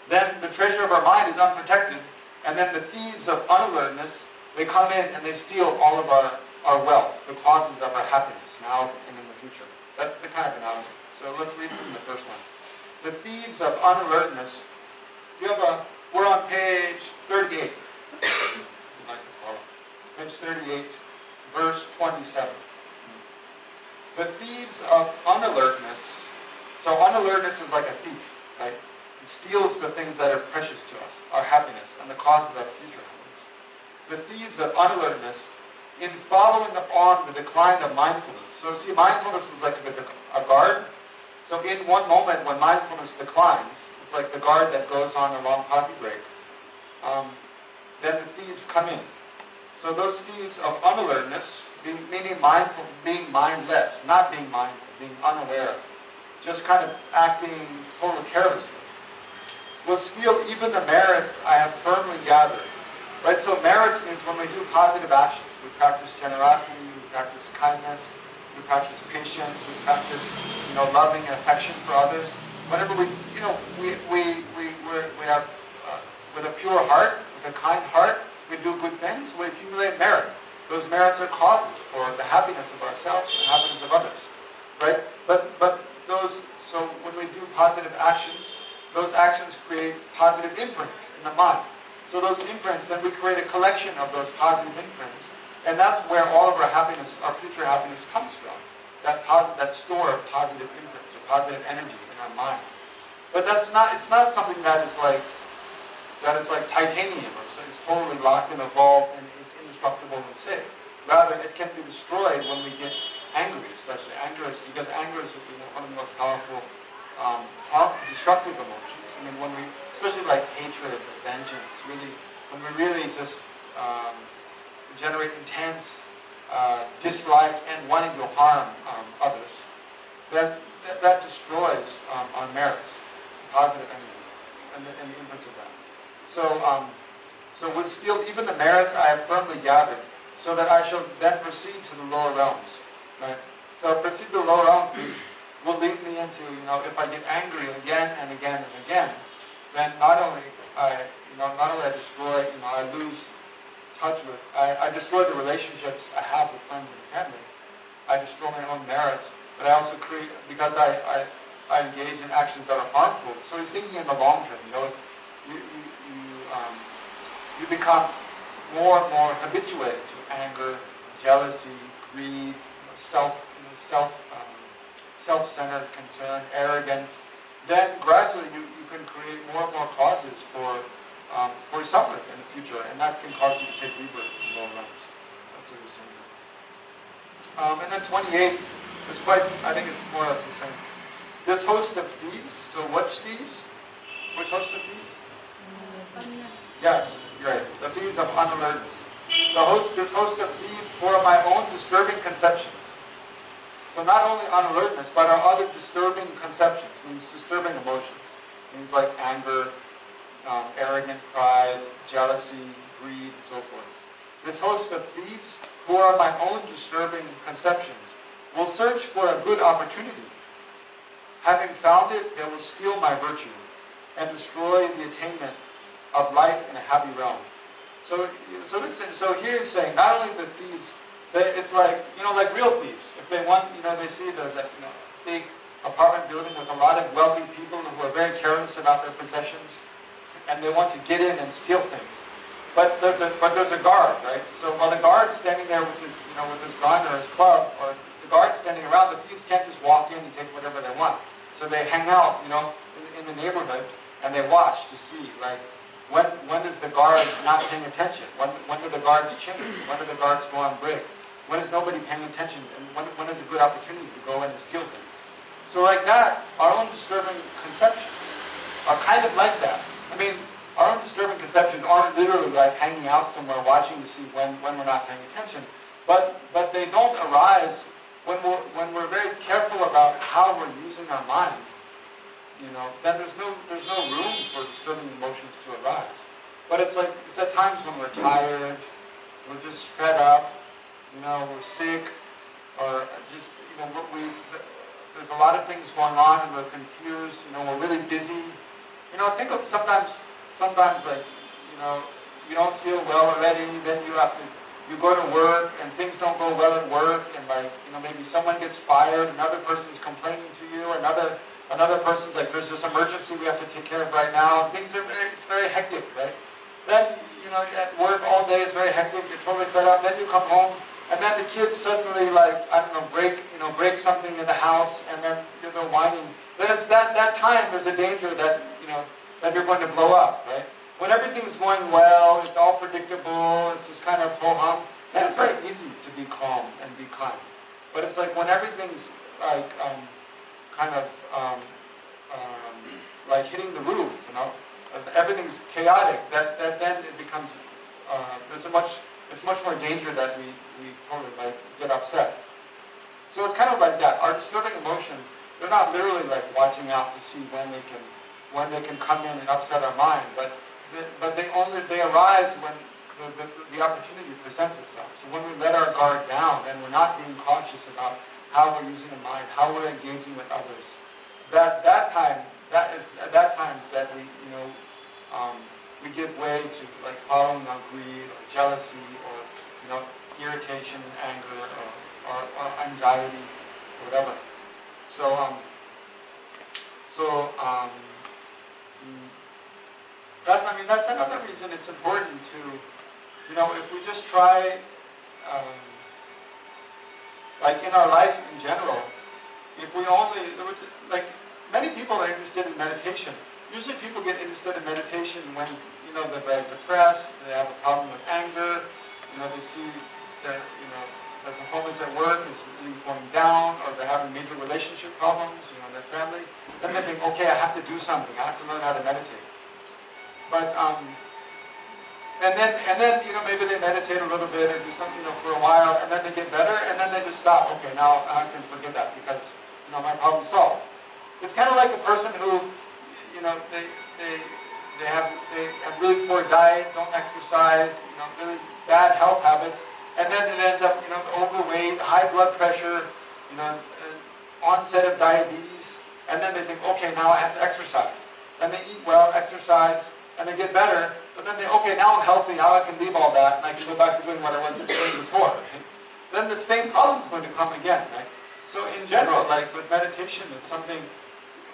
then the treasure of our mind is unprotected, and then the thieves of unalertness, they come in and they steal all of our wealth, the causes of our happiness, now and in the future. That's the kind of analogy. So let's read from the first one. The thieves of unalertness. We're on page 38. If you'd like to follow. Page 38, verse 27. The thieves of unalertness. So unalertness is like a thief, right? It steals the things that are precious to us, our happiness, and the causes of future happiness. The thieves of unalertness, in following upon the decline of mindfulness. So see, mindfulness is like a guard. So in one moment when mindfulness declines, it's like the guard that goes on a long coffee break, then the thieves come in. So those thieves of unalertness, meaning mindful, being mindless, not being mindful, being unaware, just kind of acting totally carelessly, will steal even the merits I have firmly gathered. Right? So merits means when we do positive actions. We practice generosity, we practice kindness, we practice patience, we practice, loving and affection for others. Whenever we have, with a pure heart, with a kind heart, we do good things, we accumulate merit. Those merits are causes for the happiness of ourselves and the happiness of others. Right? So when we do positive actions, those actions create positive imprints in the mind. So those imprints, then we create a collection of those positive imprints, and that's where all of our happiness, our future happiness, comes from. That store of positive imprints or positive energy in our mind. But it's not something that is like titanium, or so it's totally locked in a vault and it's indestructible and safe. Rather, it can be destroyed when we get angry, especially. Because anger is one of the most powerful destructive emotions. Especially like hatred or vengeance, when we really just generate intense dislike and wanting to harm others, that destroys our merits, positive energy, and the imprints of that. So would steal even the merits I have firmly gathered, so that I shall then proceed to the lower realms. Right? So proceed to the lower realms means will lead me into, if I get angry again and again and again, then not only I destroy, I lose touch with, I destroy the relationships I have with friends and family. I destroy my own merits, but I also create, because I engage in actions that are harmful. So he's thinking in the long term, if you become more and more habituated to anger, jealousy, greed, self-centered concern, arrogance, then gradually you can create more and more causes for suffering in the future, and that can cause you to take rebirth in lower realms. That's what he's saying. And then 28 is I think it's more or less the same. This host of thieves, so which thieves? Which host of thieves? Yes, right. The thieves of unalertness. This host of thieves who are my own disturbing conceptions. So not only unalertness, but our other disturbing conceptions, means disturbing emotions. Means like anger, arrogant pride, jealousy, greed, and so forth. This host of thieves, who are my own disturbing conceptions, will search for a good opportunity. Having found it, they will steal my virtue and destroy the attainment of life in a happy realm. So here he's saying, not only the thieves, it's like, like real thieves. If they want, they see there's a, big apartment building with a lot of wealthy people who are very careless about their possessions, and they want to get in and steal things. But there's a guard, right? So while the guard's standing there with his, with his gun or his club, or the guard's standing around, the thieves can't just walk in and take whatever they want. So they hang out, in the neighborhood, and they watch to see, like, when is the guard not paying attention? When do the guards change? When do the guards go on break? When is nobody paying attention? And when is a good opportunity to go in and steal things? So like that, our own disturbing conceptions are kind of like that. I mean, our own disturbing conceptions aren't literally like hanging out somewhere watching to see when we're not paying attention. But they don't arise when we're very careful about how we're using our mind. Then there's no room for disturbing emotions to arise. But it's at times when we're tired, we're just fed up, we're sick, or just there's a lot of things going on and we're confused. We're really busy. Think of sometimes like you don't feel well already. Then you go to work and things don't go well at work, and maybe someone gets fired, another person's complaining to you, another person's like, there's this emergency we have to take care of right now. It's very hectic, right? Then, at work all day is very hectic, you're totally fed up, then you come home, and then the kids suddenly, break something in the house, and then they're whining. Then it's that time there's a danger that, that you're going to blow up, right? When everything's going well, it's all predictable, it's just kind of ho-hum, then it's very easy to be calm and be kind. But it's like when everything's like, like hitting the roof, everything's chaotic, that then it becomes, it's much more danger that we totally get upset. So it's kind of like that. Our disturbing emotions, they're not literally like watching out to see when they can come in and upset our mind, but they arise when the opportunity presents itself. So when we let our guard down and we're not being cautious about how we're using the mind, how we're engaging with others, at that times that we give way to like following our greed or jealousy or irritation and anger or anxiety or whatever. That's another reason it's important to, if we just try, like in our life in general, if we only, like many people are interested in meditation. Usually people get interested in meditation when, they're very depressed, they have a problem with anger, they see their performance at work is really going down, or they're having major relationship problems, in their family. Then they think, okay, I have to do something, I have to learn how to meditate. But, and then maybe they meditate a little bit or do something, for a while, and then they get better, and then they just stop. Okay, now I can forget that because, my problem's solved. It's kind of like a person who, they have really poor diet, don't exercise, really bad health habits, and then it ends up, overweight, high blood pressure, onset of diabetes, and then they think, okay, now I have to exercise. Then they eat well, exercise, and they get better, but then okay, now I'm healthy, now I can leave all that, and I can go back to doing what I was doing before, right? Then the same problem's going to come again, right? So in general, like with meditation, it's something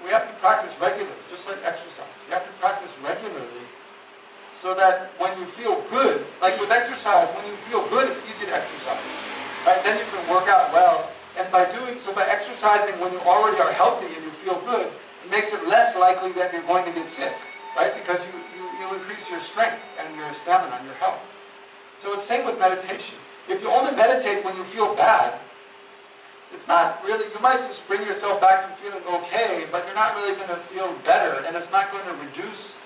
we have to practice regularly, just like exercise. You have to practice regularly so that when you feel good, like with exercise, when you feel good, it's easy to exercise, right? Then you can work out well, and by exercising when you already are healthy and you feel good, it makes it less likely that you're going to get sick, right? Because you increase your strength and your stamina and your health. So it's the same with meditation. If you only meditate when you feel bad, it's not really, you might just bring yourself back to feeling okay, but you're not really going to feel better, and it's not going to reduce.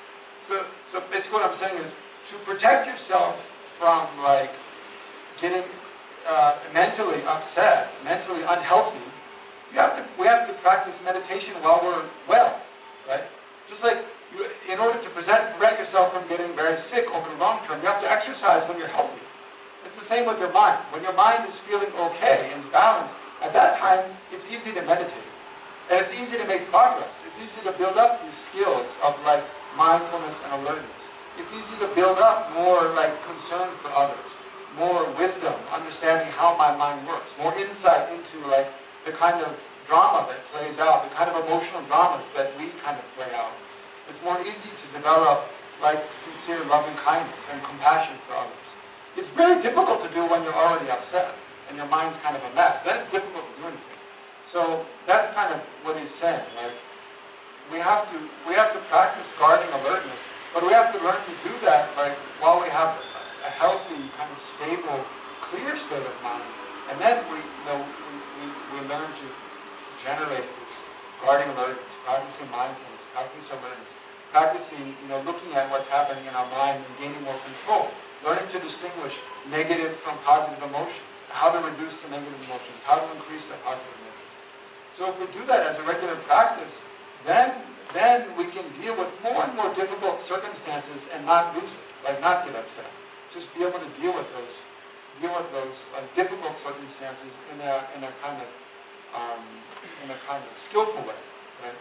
So basically what I'm saying is, to protect yourself from like getting mentally upset, mentally unhealthy, we have to practice meditation while we're well, right? Just like in order to prevent yourself from getting very sick over the long term, you have to exercise when you're healthy. It's the same with your mind. When your mind is feeling okay and is balanced, at that time, it's easy to meditate. And it's easy to make progress. It's easy to build up these skills of like mindfulness and alertness. It's easy to build up more like concern for others, more wisdom, understanding how my mind works, more insight into like the kind of drama that plays out, the kind of emotional dramas that we kind of play out. It's more easy to develop like sincere loving kindness and compassion for others. It's really difficult to do when you're already upset and your mind's kind of a mess. Then it's difficult to do anything. So that's kind of what he's saying. Like we have to practice guarding alertness, but we have to learn to do that like while we have a healthy, kind of stable, clear state of mind. And then we learn to generate this guarding alertness, practicing mindfulness, practicing alertness, practicing, looking at what's happening in our mind and gaining more control, learning to distinguish negative from positive emotions, how to reduce the negative emotions, how to increase the positive emotions. So if we do that as a regular practice, then we can deal with more and more difficult circumstances and not lose it, like not get upset. Just be able to deal with those difficult circumstances in a kind of skillful way, right?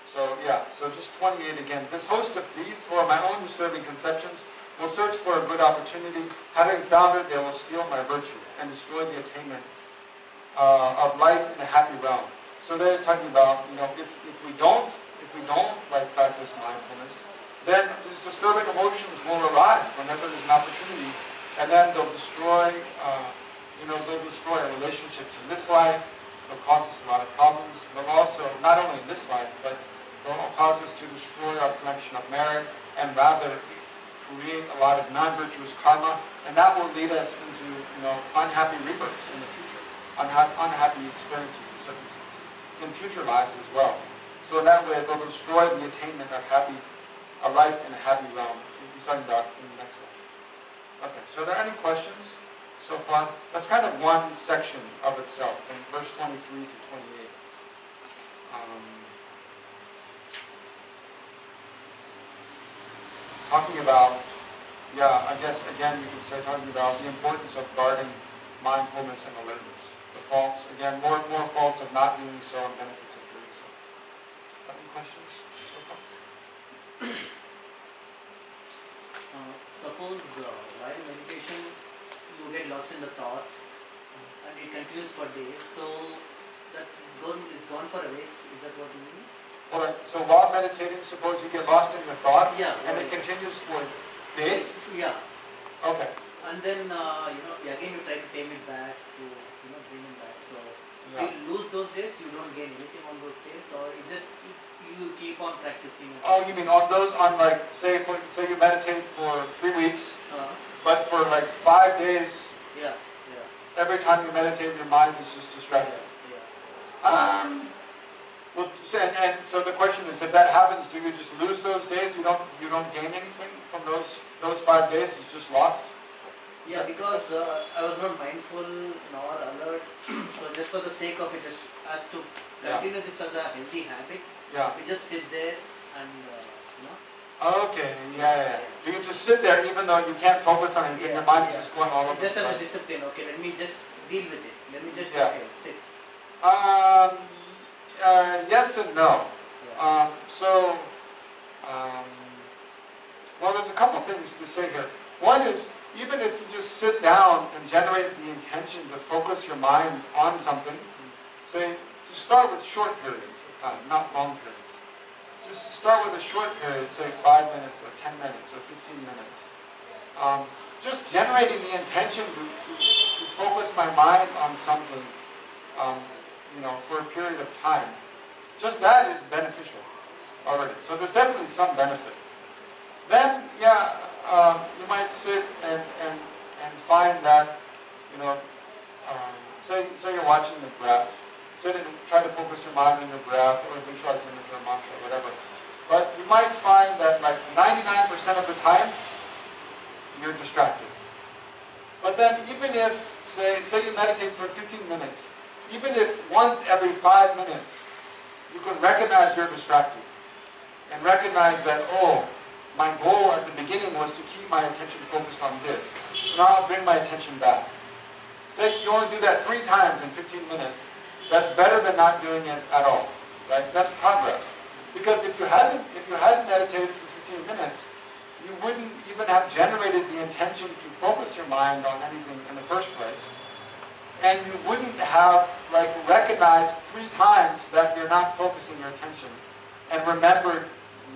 So just 28 again. This host of thieves, who are my own disturbing conceptions, will search for a good opportunity. Having found it, they will steal my virtue and destroy the attainment of life in a happy realm. So there is talking about, if we don't like practice mindfulness, then these disturbing emotions will arise whenever there's an opportunity, and then they'll destroy our relationships in this life. They'll cause us a lot of problems. They'll also, not only in this life, but they'll cause us to destroy our collection of merit and rather create a lot of non-virtuous karma, and that will lead us into unhappy rebirths in the future, unhappy experiences and circumstances in future lives as well. So in that way, they'll destroy the attainment of a life in a happy realm. He's talking about in the next life. Okay, so are there any questions so far? That's kind of one section of itself, from verse 23 to 28. Talking about, I guess again you could say talking about the importance of guarding mindfulness and alertness. The faults, again, more faults of not doing so and benefits of doing so. Any questions so far? Suppose while meditation you get lost in the thought and it continues for days, so it's gone for a waste. Is that what you mean? Alright, so while meditating, suppose you get lost in your thoughts, and it continues for days? Yeah. Okay. And then, again you try to tame it back, to bring it back. So, you lose those days, you don't gain anything on those days, or you keep on practicing. Oh, you mean say you meditate for 3 weeks, but for like 5 days, every time you meditate, your mind is just distracted. Well, so the question is, if that happens, do you just lose those days? You don't gain anything from those 5 days? It's just lost? Yeah, because I was not mindful nor alert. So just for the sake of it, just as to continue this as a healthy habit, we just sit there and Okay, Do you just sit there even though you can't focus on anything? Your mind is just going all over the place. Just as a discipline. Okay, let me just deal with it. Let me just sit. Yes and no. Well, there's a couple things to say here. One is, even if you just sit down and generate the intention to focus your mind on something, say, just start with short periods of time, not long periods. Just start with a short period, say 5 minutes or 10 minutes or 15 minutes. Just generating the intention to focus my mind on something, for a period of time. Just that is beneficial already. So there's definitely some benefit. Then, you might sit and find that, say you're watching the breath. Sit and try to focus your mind on your breath or visualize an image or mantra or whatever. But you might find that like 99% of the time, you're distracted. But then even if, say you meditate for 15 minutes, even if once every 5 minutes, you can recognize you're distracted and recognize that, my goal at the beginning was to keep my attention focused on this. So now I'll bring my attention back. Say you only do that 3 times in 15 minutes, that's better than not doing it at all, right? That's progress. Because if you hadn't meditated for 15 minutes, you wouldn't even have generated the intention to focus your mind on anything in the first place. And you wouldn't have recognized 3 times that you're not focusing your attention and remembered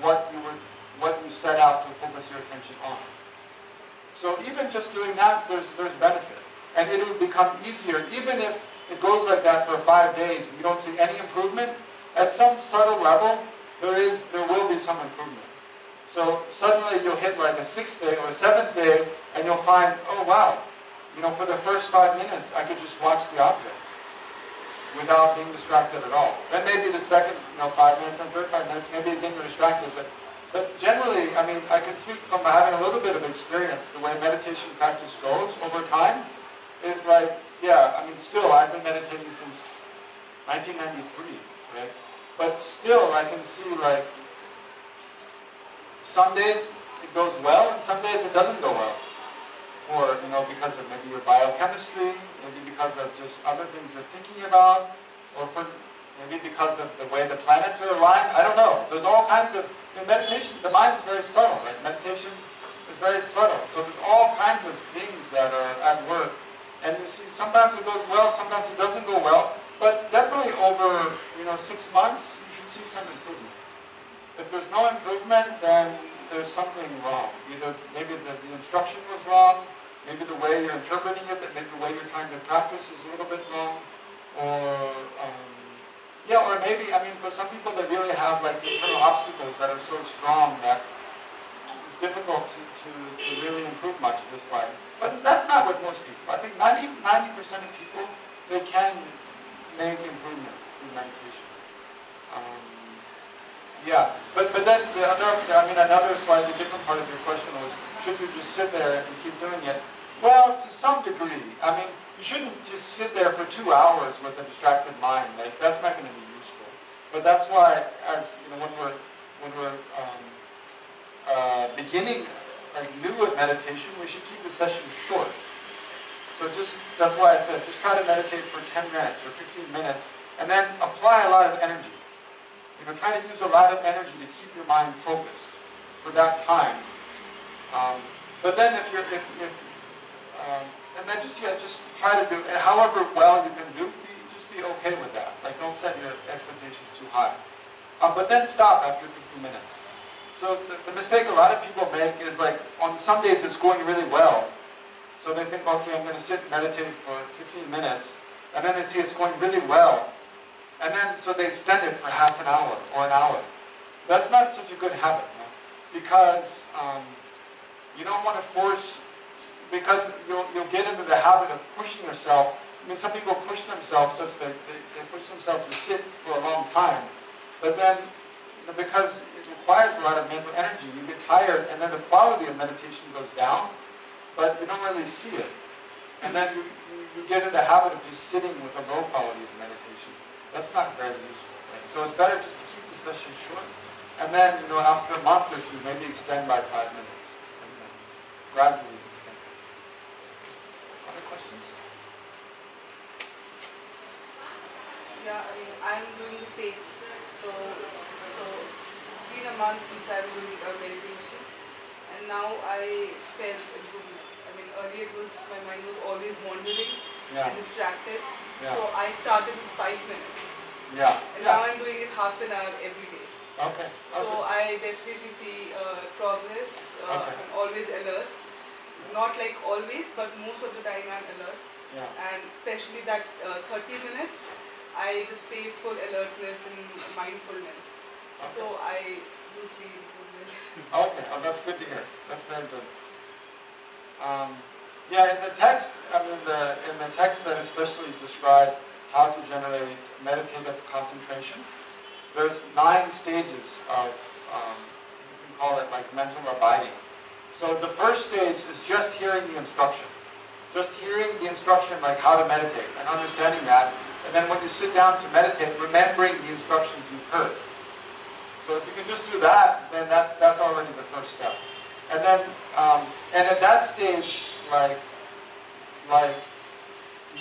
what you set out to focus your attention on. So even just doing that, there's benefit. And it will become easier, even if it goes like that for 5 days and you don't see any improvement. At some subtle level, there will be some improvement. So suddenly you'll hit like a 6th day or a 7th day, and you'll find, oh wow, for the first 5 minutes, I could just watch the object without being distracted at all. Then maybe the second, 5 minutes and third 5 minutes, maybe again you're distracted. But generally, I can speak from having a little bit of experience. The way meditation practice goes over time is still I've been meditating since 1993, right? But still, I can see some days it goes well, and some days it doesn't go well. Because of maybe your biochemistry, maybe because of just other things you're thinking about, or maybe because of the way the planets are aligned. I don't know. There's all kinds of, in meditation, the mind is very subtle, right? Meditation is very subtle. So there's all kinds of things that are at work. And you see, sometimes it goes well, sometimes it doesn't go well. But definitely over, 6 months, you should see some improvement. If there's no improvement, then there's something wrong. Either maybe the instruction was wrong, maybe the way you're interpreting it, maybe the way you're trying to practice is a little bit wrong, or maybe, for some people they really have internal obstacles that are so strong that it's difficult to really improve much in this life. But that's not with most people. I think 90% of people, they can make improvement through meditation. But then the other, another slightly different part of your question was, should you just sit there and keep doing it? Well, to some degree. You shouldn't just sit there for 2 hours with a distracted mind. That's not going to be useful. But that's why, as when we're beginning new at meditation, we should keep the session short. So that's why I said, just try to meditate for 10 minutes or 15 minutes, and then apply a lot of energy. Try to use a lot of energy to keep your mind focused for that time. But then just try to do, however well you can do, just be okay with that. Don't set your expectations too high. But then stop after 15 minutes. So the mistake a lot of people make is on some days it's going really well. So they think, okay, I'm going to sit and meditate for 15 minutes. And then they see it's going really well. And then, so they extend it for half an hour or an hour. That's not such a good habit, because you don't want to force, because you'll get into the habit of pushing yourself. Some people push themselves such that they push themselves to sit for a long time. But then, because it requires a lot of mental energy, you get tired, and then the quality of meditation goes down, but you don't really see it. And then you get in the habit of just sitting with a low quality of meditation. That's not very useful. Right? So it's better just to keep the session short, and then after a month or two, maybe extend by 5 minutes, and then gradually extend. Other questions? Yeah, I'm doing the same. So it's been a month since I was doing meditation, and now I felt improvement. Earlier my mind was always wandering and distracted. Yeah. So I started with 5 minutes. Yeah. And now I'm doing it half an hour every day. Okay. So I definitely see progress. I'm always alert. Not always, but most of the time I'm alert. Yeah. And especially that 30 minutes, I just pay full alertness and mindfulness. Okay. So I do see improvement. Okay, that's good to hear. That's very good. In the text, in the text that especially describe how to generate meditative concentration, there's 9 stages of, you can call it mental abiding. So the first stage is just hearing the instruction. Just hearing the instruction how to meditate and understanding that. And then when you sit down to meditate, remembering the instructions you've heard. So if you can just do that, then that's already the first step. And then, and at that stage,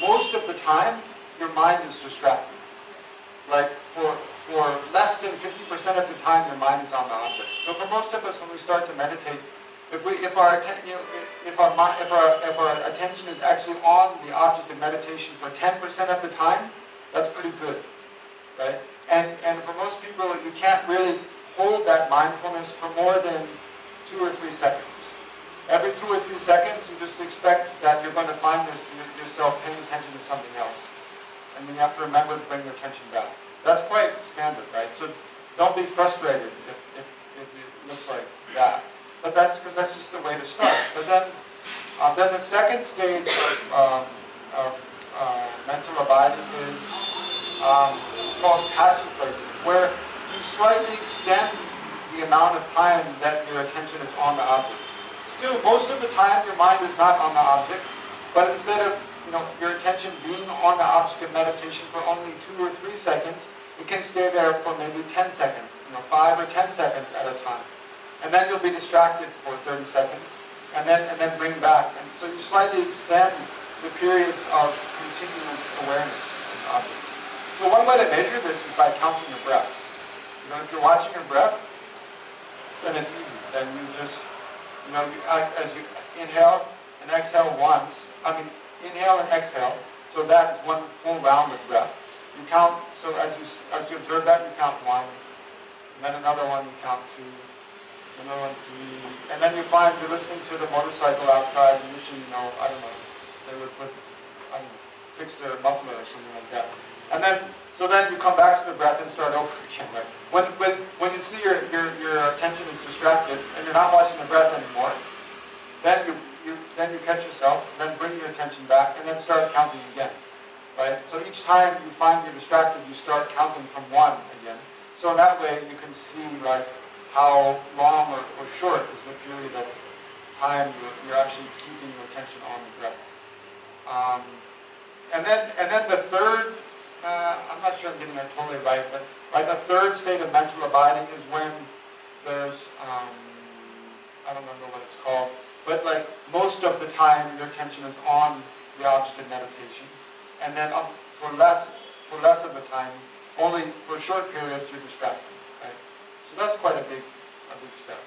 most of the time, your mind is distracted. Like for less than 50% of the time, your mind is on the object. So for most of us, when we start to meditate, if our attention is actually on the object of meditation for 10% of the time, that's pretty good, right? And for most people, you can't really hold that mindfulness for more than 2 or 3 seconds. Every 2 or 3 seconds, you just expect that you're going to find yourself paying attention to something else. And then you have to remember to bring your attention back. That's quite standard, right? So don't be frustrated if it looks like that. But that's because that's just the way to start. But then the second stage of mental abiding is it's called patchy placement, where you slightly extend the amount of time that your attention is on the object. Still, most of the time your mind is not on the object, but instead of your attention being on the object of meditation for only 2 or 3 seconds, it can stay there for maybe 10 seconds, 5 or 10 seconds at a time. And then you'll be distracted for 30 seconds, and then bring back. And so you slightly extend the periods of continual awareness of the object. So one way to measure this is by counting your breaths. If you're watching your breath, then it's easy. Then you just, as you inhale and exhale once, inhale and exhale, so that is one full round of breath. You count, so as you observe that, you count 1, and then another one, you count 2, another one, 3, and then you find you're listening to the motorcycle outside, and wishing, I don't know, they would fix their muffler or something like that. And then, so then you come back to the breath and start over again, right? When you see your attention is distracted, and you're not watching the breath anymore, then you catch yourself, and then bring your attention back, and then start counting again, right? So each time you find you're distracted, you start counting from 1 again. So in that way, you can see like how long or short is the period of time you're actually keeping your attention on the breath. And then the third, I'm not sure I'm getting it totally right, but like a third state of mental abiding is when there's, I don't remember what it's called, but like most of the time your attention is on the object of meditation, and then for less of the time, only for short periods you're distracted, right? So that's quite a big step.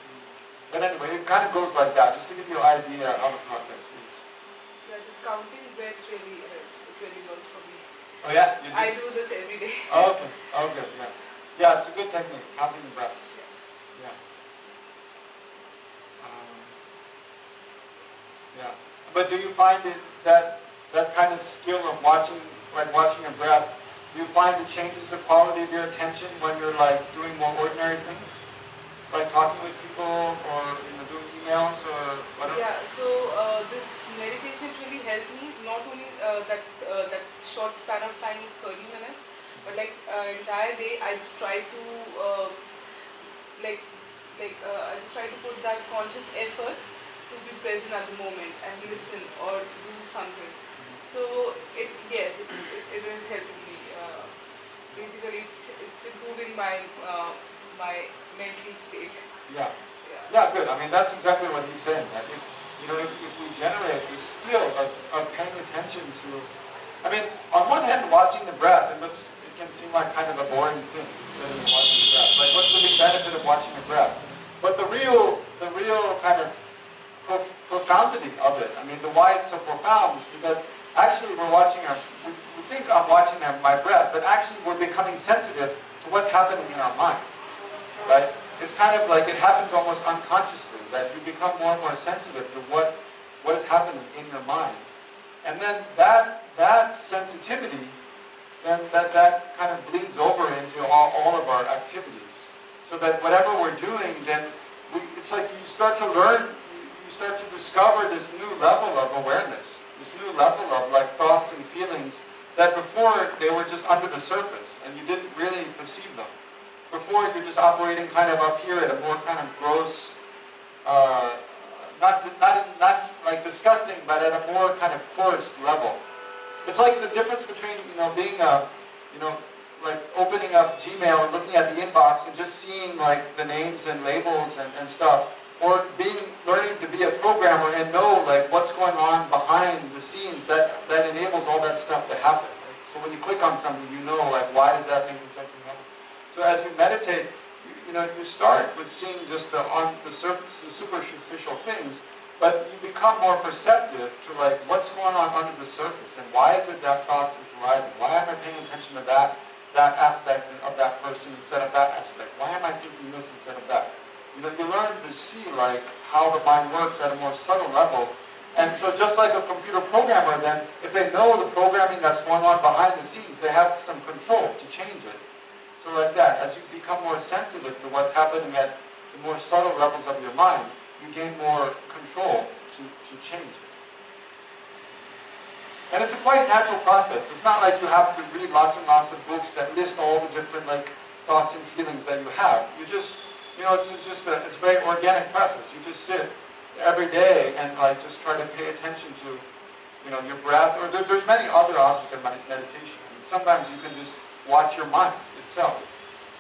But anyway, it kind of goes like that, just to give you an idea how the progress is. Yeah, this counting breath really helps. It really works for me. Oh yeah? You do? I do this every day. Oh, okay. Oh, good, yeah. Yeah, it's a good technique, counting the breaths. Yeah. Yeah. But do you find that kind of skill of watching a breath, do you find it changes the quality of your attention when you're like doing more ordinary things? Like talking with people or doing emails or whatever? Yeah, so this meditation really helped me, not only that short span of time of 30 minutes, but like entire day I just try to I just try to put that conscious effort to be present at the moment and listen or do something. So it is helping me. Basically, it's improving my mental state. Yeah. Yeah, good. I mean, that's exactly what he's saying. That if we generate this skill of paying attention to, I mean, on one hand, watching the breath, it can seem like kind of a boring thing, just sitting and watching the breath. Like, what's the big benefit of watching the breath? But the real kind of profundity of it, I mean, why it's so profound is because actually we think I'm watching my breath, but actually we're becoming sensitive to what's happening in our mind, right? It's kind of like it happens almost unconsciously, that you become more and more sensitive to what is happening in your mind. And then that sensitivity, then that kind of bleeds over into all of our activities. So that whatever we're doing, then it's like you start to learn, you start to discover this new level of awareness, this new level of like thoughts and feelings that before they were just under the surface and you didn't really perceive them. Before you're just operating kind of up here at a more kind of gross, not like disgusting, but at a more kind of coarse level. It's like the difference between being like opening up Gmail and looking at the inbox and just seeing like the names and labels and stuff. or learning to be a programmer and know like what's going on behind the scenes that enables all that stuff to happen. Right? So when you click on something, you know like why does that make something happen. So as you meditate, you start with seeing just on the surface, the superficial things, but you become more perceptive to like what's going on under the surface and why is it that thought is arising? Why am I paying attention to that aspect of that person instead of that aspect? Why am I thinking this instead of that? You learn to see like how the mind works at a more subtle level. And so just like a computer programmer then, if they know the programming that's going on behind the scenes, they have some control to change it. So like that, as you become more sensitive to what's happening at the more subtle levels of your mind, you gain more control to change it. And it's a quite natural process. It's not like you have to read lots and lots of books that list all the different like thoughts and feelings that you have. You just, it's a very organic process. You just sit every day and like just try to pay attention to, your breath. Or there's many other objects of meditation. I mean, sometimes you can just watch your mind itself.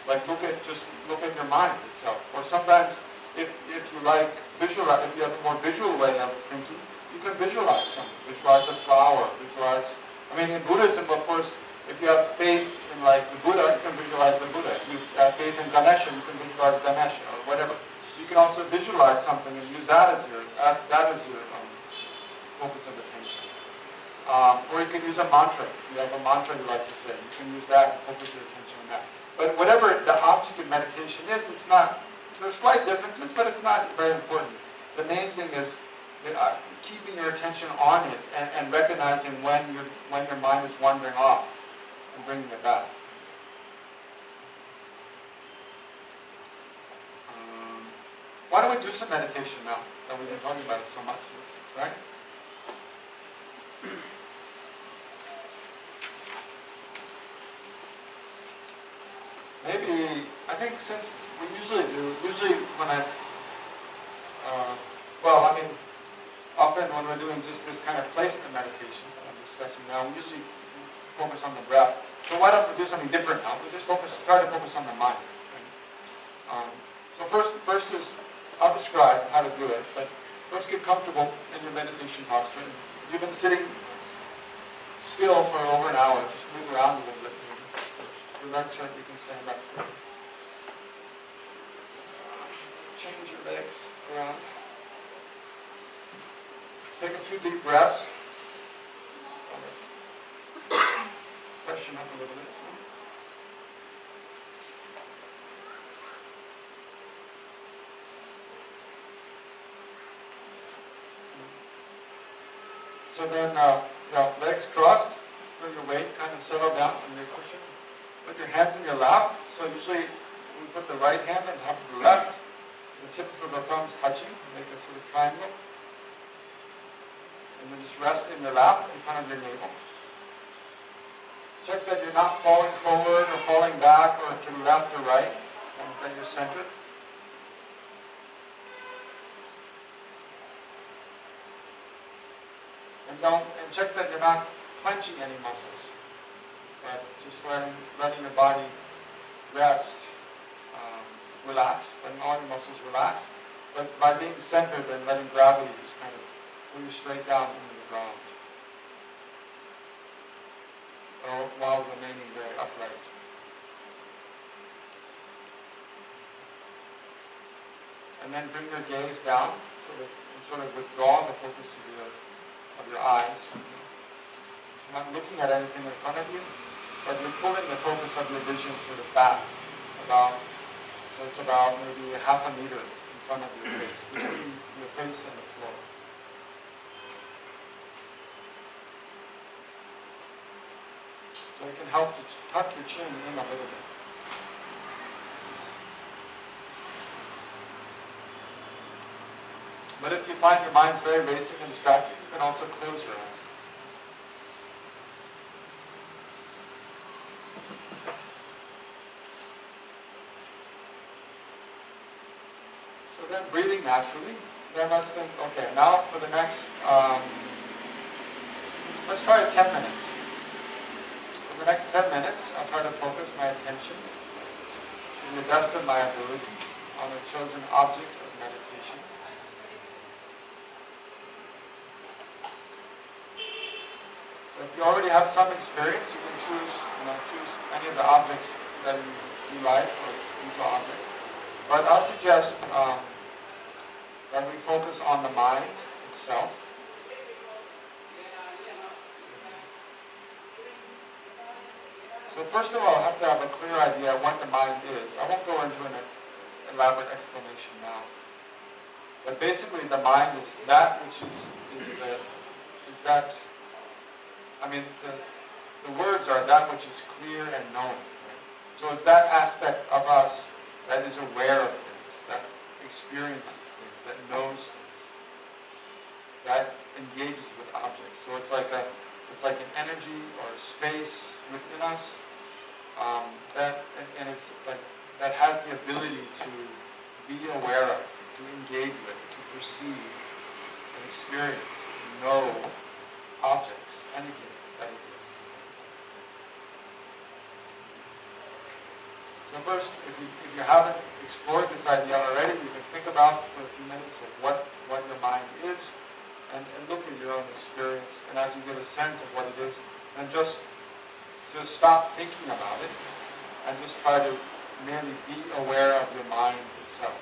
Like look at your mind itself. Or sometimes if you like visualize, if you have a more visual way of thinking, you can visualize something. Visualize a flower, in Buddhism, of course, if you have faith in like the Buddha, you can visualize the Buddha. If you have faith in Ganesha, you can visualize Ganesha or whatever. So you can also visualize something and use that as your focus of attention. Or you can use a mantra. If you have a mantra you like to say, you can use that and focus your attention on that. But whatever the object of meditation is, it's not, there's slight differences, but it's not very important. The main thing is keeping your attention on it and recognizing when your mind is wandering off and bringing it back. Why don't we do some meditation now that we've been talking about it so much, right? Maybe, I think since we usually when often when we're doing just this kind of placement meditation that I'm discussing now, we usually focus on the breath. So why don't we do something different now? We just try to focus on the mind. Right? So first is, I'll describe how to do it, but first get comfortable in your meditation posture. If you've been sitting still for over an hour, just move around a little bit. If your legs hurt, you can stand up. Change your legs around. Take a few deep breaths. Freshen up a little bit. So then, legs crossed, feel your weight kind of settle down on your cushion. Put your hands in your lap. So usually we put the right hand on top of the left, the tips of the thumbs touching, make a sort of triangle. And then just rest in your lap in front of your navel. Check that you're not falling forward or falling back or to the left or right, and that you're centered. And check that you're not clenching any muscles, but just letting your body rest, relax, letting all your muscles relax. But by being centered and letting gravity just kind of pull you straight down into the ground, while remaining very upright. And then bring your gaze down, sort of withdraw the focus of your eyes. So you're not looking at anything in front of you, but you're pulling the focus of your vision sort of back, so it's about maybe half a meter in front of your face, between your face and the floor. So it can help to tuck your chin in a little bit. But if you find your mind's very racing and distracted, you can also close your eyes. So then breathing naturally, then let's think, okay, now for the next, let's try it 10 minutes. For the next 10 minutes, I'll try to focus my attention to the best of my ability on a chosen object of meditation. So if you already have some experience, you can choose any of the objects that you like, or usual object. But I'll suggest that we focus on the mind itself. So first of all, I have to have a clear idea of what the mind is. I won't go into an elaborate explanation now. But basically the mind is that which the words are that which is clear and known. Right? So it's that aspect of us that is aware of things, that experiences things, that knows things, that engages with objects. So it's like an energy or a space within us that has the ability to be aware of, to engage with, to perceive and experience, and know objects, anything that exists. So first, if you haven't explored this idea already, you can think about for a few minutes of what your mind is, and look at your own experience. And as you get a sense of what it is, then just stop thinking about it, and just try to merely be aware of your mind itself.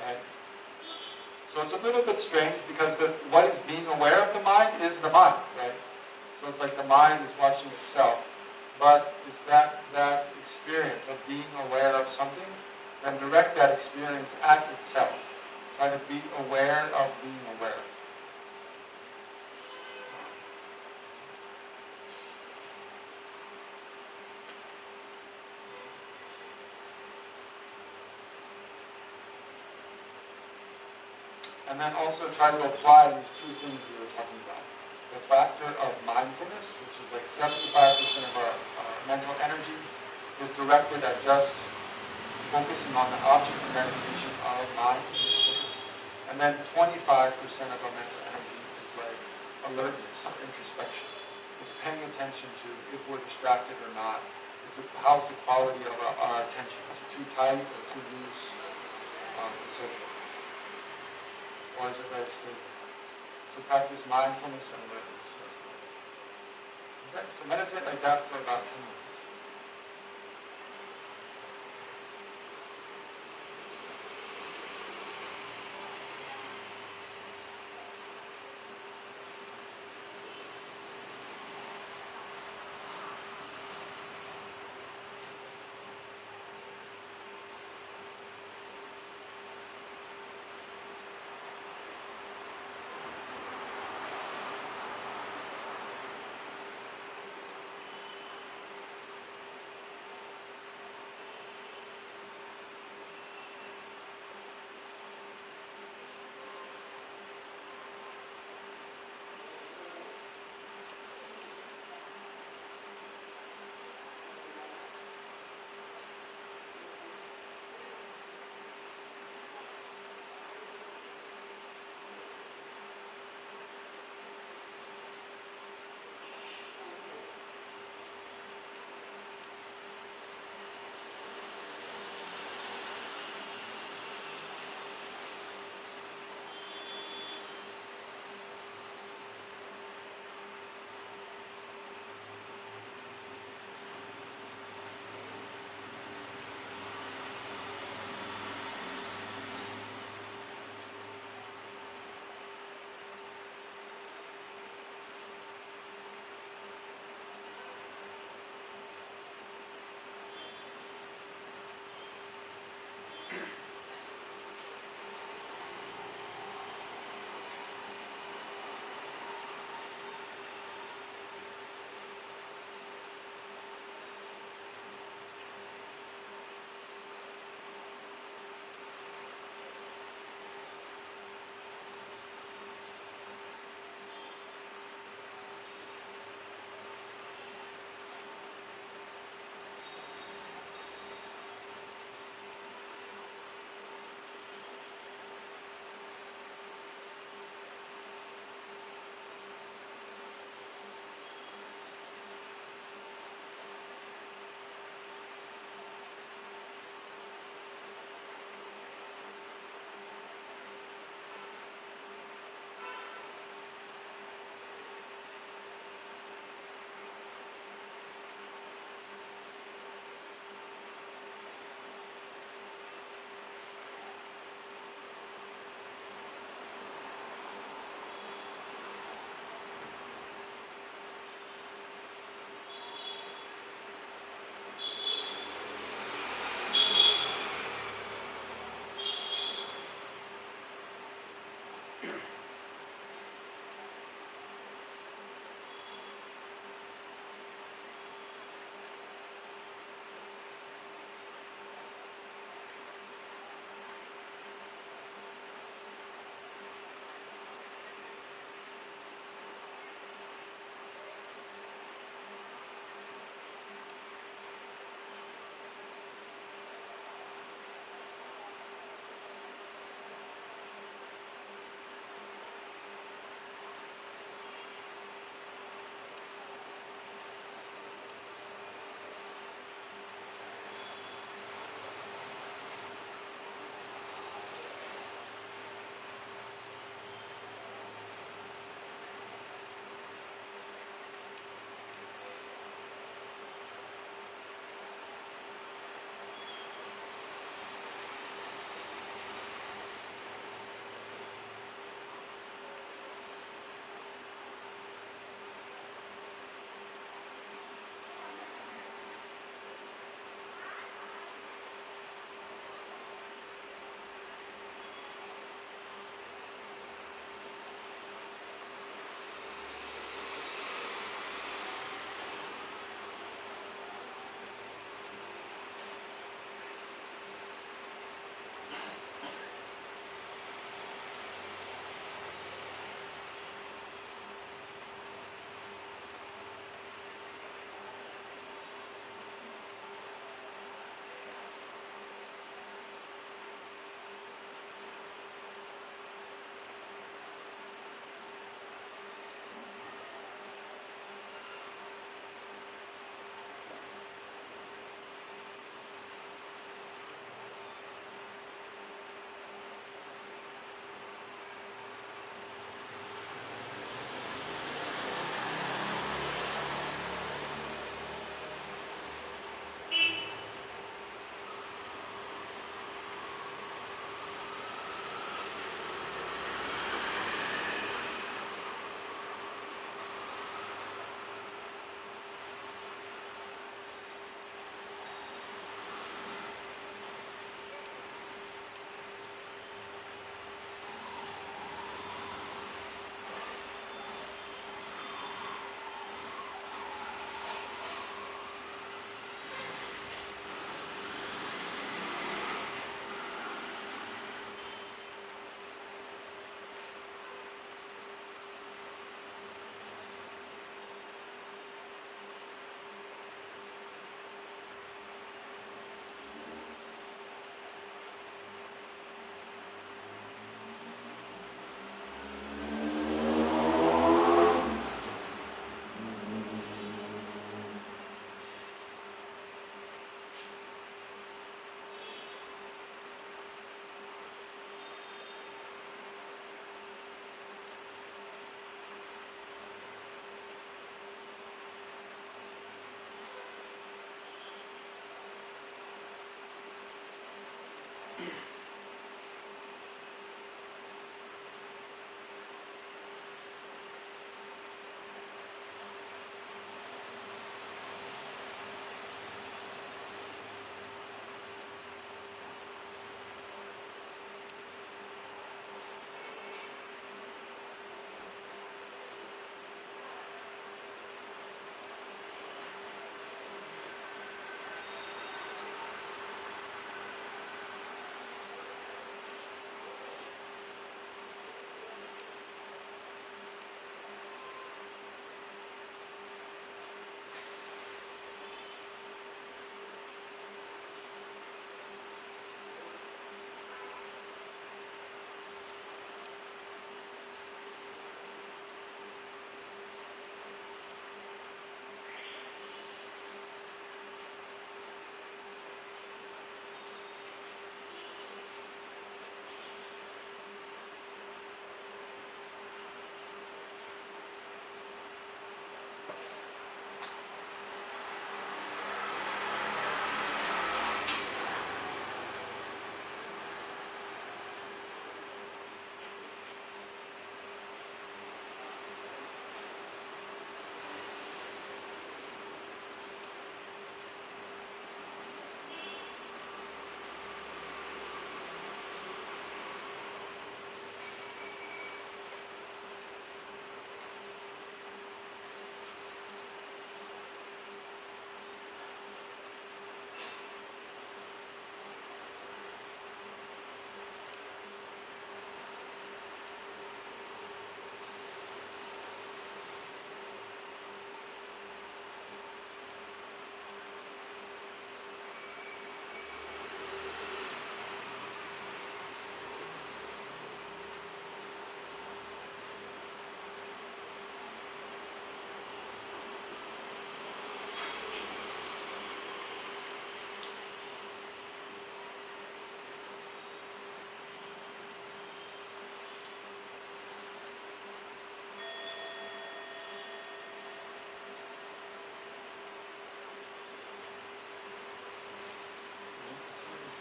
Right? So it's a little bit strange because what is being aware of the mind is the mind, right? So it's like the mind is watching itself. But it's that experience of being aware of something, then direct that experience at itself. Try to be aware of being aware. And then also try to apply these two things we were talking about. The factor of mindfulness, which is like 75% of our mental energy, is directed at just focusing on the object of meditation of mind in this case. And then 25% of our mental energy is like alertness, or introspection. It's paying attention to if we're distracted or not. How's the quality of our attention? Is it too tight or too loose? And so forth. Or is it very stable? So practice mindfulness and awareness. Okay, so meditate like that for about 10 minutes.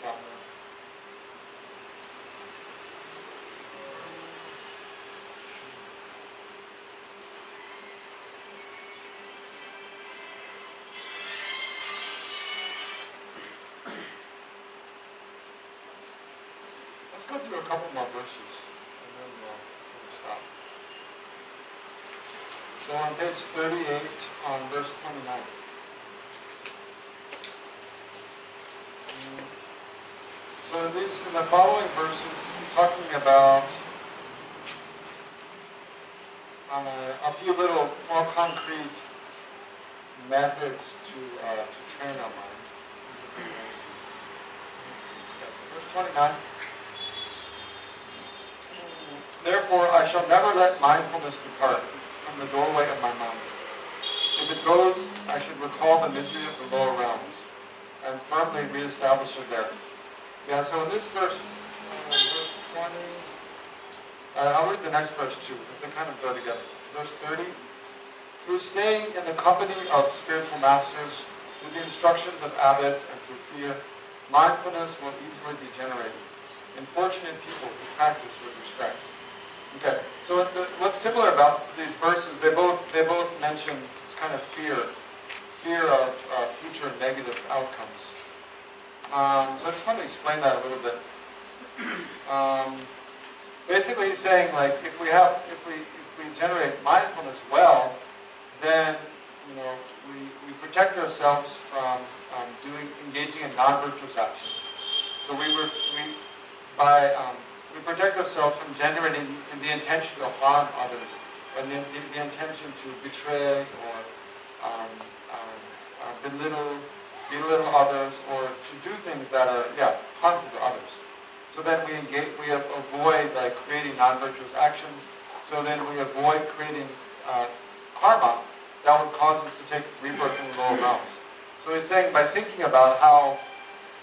stop there. Let's go through a couple more verses, and then we'll stop. So on page 38, on verse 29. So in the following verses, he's talking about a few little more concrete methods to train our mind. Okay, so verse 29. Therefore, I shall never let mindfulness depart from the doorway of my mind. If it goes, I should recall the misery of the lower realms and firmly reestablish it there. Yeah, so in this verse, verse 20, I'll read the next verse too, because they kind of go together. Verse 30, through staying in the company of spiritual masters, through the instructions of abbots, and through fear, mindfulness will easily be generated in fortunate people who practice with respect. Okay, so what's similar about these verses, they both mention this kind of fear of future negative outcomes. So I just want to explain that a little bit. Basically, he's saying like if we generate mindfulness well, then we protect ourselves from engaging in non-virtuous actions. So we protect ourselves from generating the intention to harm others, or the intention to betray or belittle others, or to do things that are harmful to others. So then we avoid like creating non-virtuous actions. So then we avoid creating karma that would cause us to take rebirth in the lower realms. So he's saying by thinking about how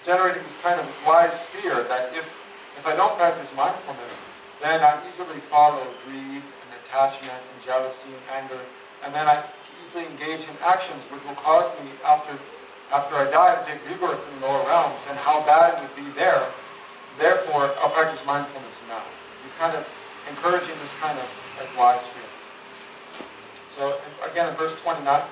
generating this kind of wise fear that if I don't practice mindfulness, then I easily follow greed and attachment and jealousy and anger, and then I easily engage in actions which will cause me after I die to take rebirth in the lower realms, and how bad it would be there. Therefore, I'll practice mindfulness now. He's kind of encouraging this kind of like wise fear. So again, in verse 29,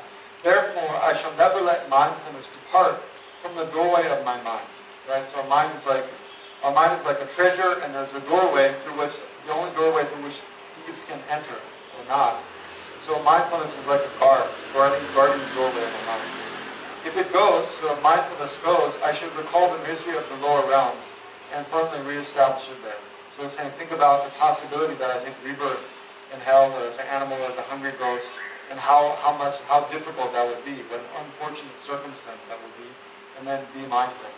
therefore I shall never let mindfulness depart from the doorway of my mind. Right? So our mind is like a treasure, and there's a doorway the only doorway through which thieves can enter or not. So mindfulness is like a guard, guarding the doorway of the mind. If it goes, so if mindfulness goes, I should recall the misery of the lower realms and firmly reestablish it there. So it's saying, think about the possibility that I take rebirth in hell, or as an animal, or as a hungry ghost, and how difficult that would be, what an unfortunate circumstance that would be, and then be mindful.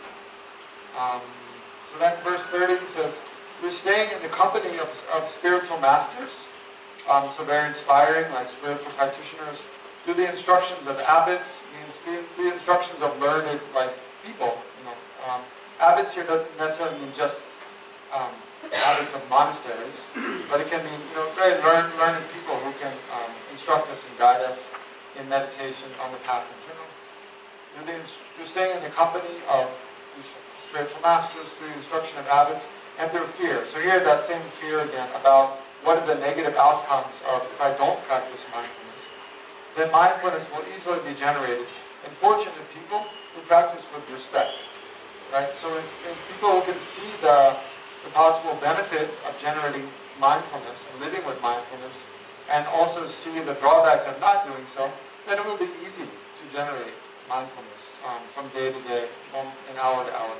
So then verse 30 says, through staying in the company of spiritual masters, so very inspiring, like spiritual practitioners, through the instructions of abbots, the instructions of learned like people. Abbots here doesn't necessarily mean just abbots of monasteries, but it can mean very learned people who can instruct us and guide us in meditation on the path in general. Through staying in the company of these spiritual masters, through the instruction of abbots, and through fear. So here that same fear again about what are the negative outcomes of if I don't practice mindfulness. Then mindfulness will easily be generated in fortunate people who practice with respect. Right? So in people who can see the possible benefit of generating mindfulness and living with mindfulness, and also see the drawbacks of not doing so, then it will be easy to generate mindfulness from day to day, from an hour to hour.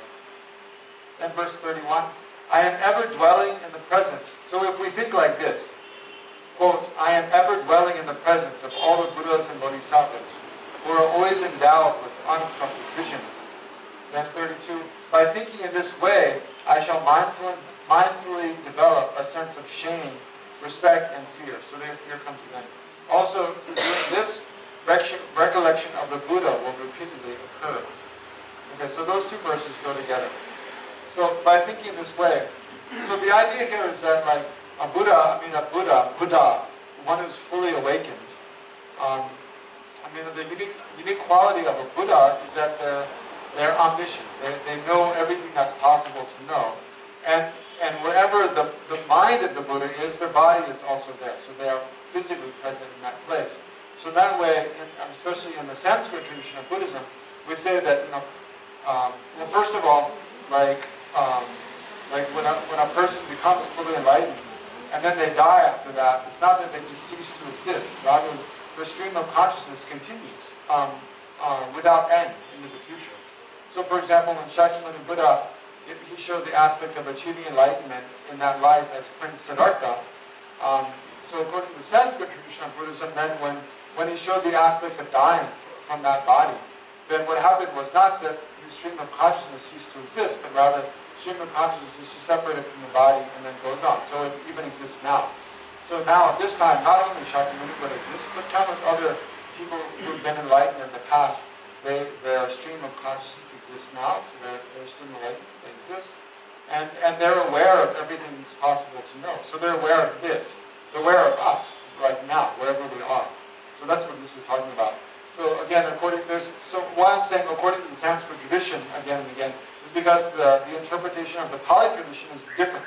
Then verse 31, I am ever dwelling in the presence. So if we think like this, quote, I am ever dwelling in the presence of all the Buddhas and Bodhisattvas, who are always endowed with unobstructed vision. Then 32, by thinking in this way, I shall mindfully develop a sense of shame, respect, and fear. So there fear comes again. Also, through doing this, recollection of the Buddha will repeatedly occur. Okay, so those two verses go together. So by thinking this way, so the idea here is that like a Buddha, one who's fully awakened. The unique quality of a Buddha is that They're omniscient. They know everything that's possible to know. And wherever the mind of the Buddha is, their body is also there. So they are physically present in that place. So that way, especially in the Sanskrit tradition of Buddhism, we say that, well, first of all, like when a person becomes fully enlightened, and then they die after that, it's not that they just cease to exist. Rather, the stream of consciousness continues without end into the future. So, for example, when Shakyamuni Buddha, if he showed the aspect of achieving enlightenment in that life as Prince Siddhartha, so according to the Sanskrit tradition of Buddhism, then when he showed the aspect of dying from that body, then what happened was not that his stream of consciousness ceased to exist, but rather the stream of consciousness is just separated from the body and then goes on. So it even exists now. So now at this time, not only Shakyamuni Buddha exists, but countless other people who've been enlightened in the past, their stream of consciousness exists now, so they're still enlightened, they exist. And they're aware of everything that's possible to know. So they're aware of this. They're aware of us right now, wherever we are. So that's what this is talking about. So again, so why I'm saying according to the Sanskrit tradition, again and again, is because the interpretation of the Pali tradition is different.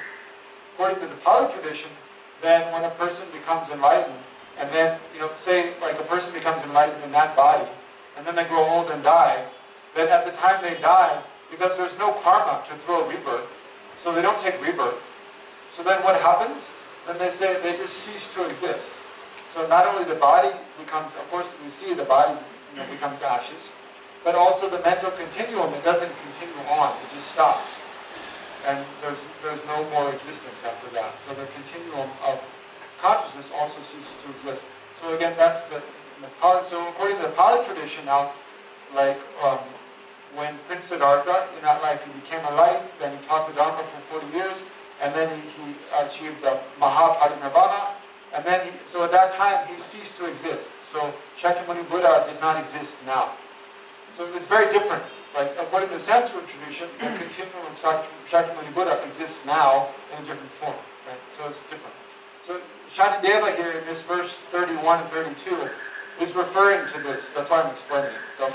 According to the Pali tradition, then when a person becomes enlightened, and then, say like a person becomes enlightened in that body, and then they grow old and die, then at the time they die, because there's no karma to throw rebirth, so they don't take rebirth. So then what happens? Then they say they just cease to exist. So not only the body becomes, of course we see the body becomes ashes, but also the mental continuum, it doesn't continue on, it just stops. And there's no more existence after that. So the continuum of consciousness also ceases to exist. So again, that's the Pali. So according to the Pali tradition now, like when Prince Siddhartha, in that life he became enlightened, then he taught the Dharma for 40 years, and then he achieved the Mahaparinirvana, and then so at that time he ceased to exist. So Shakyamuni Buddha does not exist now. So it's very different. Like according to the Sanskrit tradition, the continuum of Shakyamuni Buddha exists now in a different form. Right? So it's different. So Shantideva here in this verse 31 and 32 is referring to this. That's why I'm explaining it. So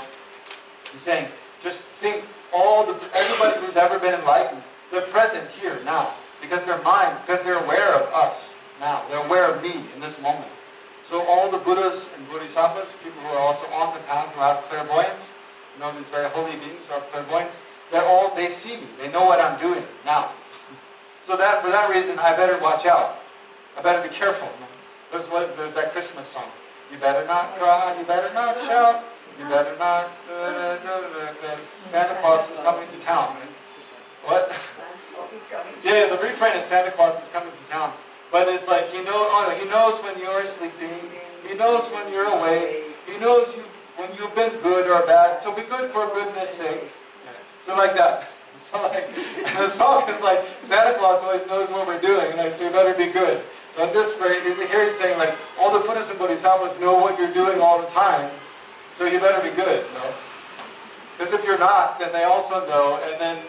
he's saying, just think everybody who's ever been enlightened, they're present here now. Because they're aware of us now. They're aware of me in this moment. So all the Buddhas and Bodhisattvas, people who are also on the path, who have clairvoyance, these very holy beings who have clairvoyance, they see me. They know what I'm doing now. So for that reason, I better watch out. I better be careful. There's that Christmas song. You better not cry, you better not shout, you better not, because Santa Claus is coming to town. Right? What? Yeah, the refrain is Santa Claus is coming to town. But it's like, he knows when you're sleeping, he knows when you're awake, he knows when you've been good or bad, so be good for goodness sake. So like that. So like, the song is like, Santa Claus always knows what we're doing, and so you better be good. So in this way, here he's saying like, all the Buddhas and Bodhisattvas know what you're doing all the time, so you better be good, Because if you're not, then they also know, and then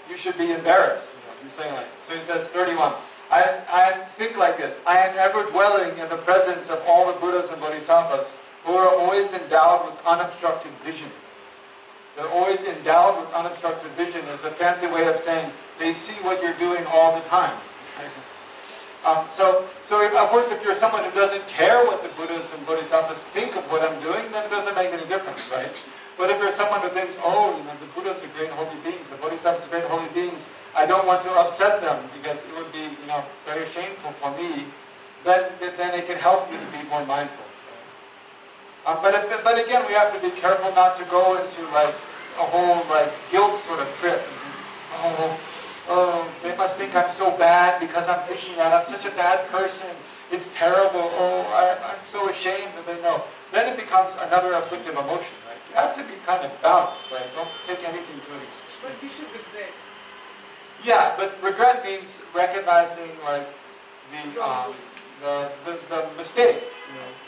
you should be embarrassed. He's saying like, so he says 31. I think like this, I am ever dwelling in the presence of all the Buddhas and Bodhisattvas who are always endowed with unobstructed vision. They're always endowed with unobstructed vision is a fancy way of saying they see what you're doing all the time. So of course if you're someone who doesn't care what the Buddhas and Bodhisattvas think of what I'm doing, then it doesn't make any difference, right? But if you're someone who thinks, the Buddhas are great holy beings, the Bodhisattvas are great holy beings, I don't want to upset them because it would be, very shameful for me, then it can help you to be more mindful. But again, we have to be careful not to go into like a whole guilt sort of trip. They must think I'm so bad because I'm thinking that I'm such a bad person. It's terrible. I'm so ashamed that they know. Then it becomes another afflictive emotion, right? You have to be kind of balanced, right? Don't take anything to an extreme. But we should regret. Yeah, but regret means recognizing like the mistake,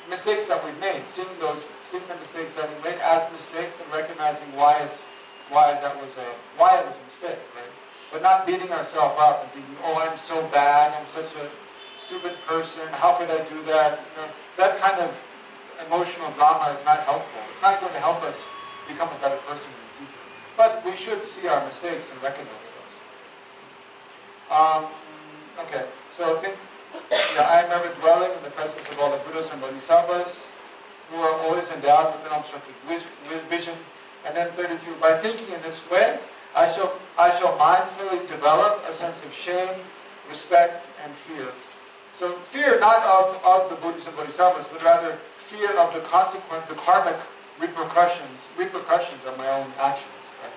mistakes that we've made, seeing the mistakes that we made as mistakes and recognizing why it was a mistake, right? But not beating ourselves up and thinking, I'm so bad, I'm such a stupid person, how could I do that? That kind of emotional drama is not helpful. It's not going to help us become a better person in the future. But we should see our mistakes and recognize those. Okay, so I remember dwelling in the presence of all the Buddhas and Bodhisattvas who are always endowed with an unobstructed vision. And then 32, by thinking in this way, I shall mindfully develop a sense of shame, respect, and fear. So fear not of the Buddhas and Bodhisattvas, but rather fear of the consequence, the karmic repercussions of my own actions. Right?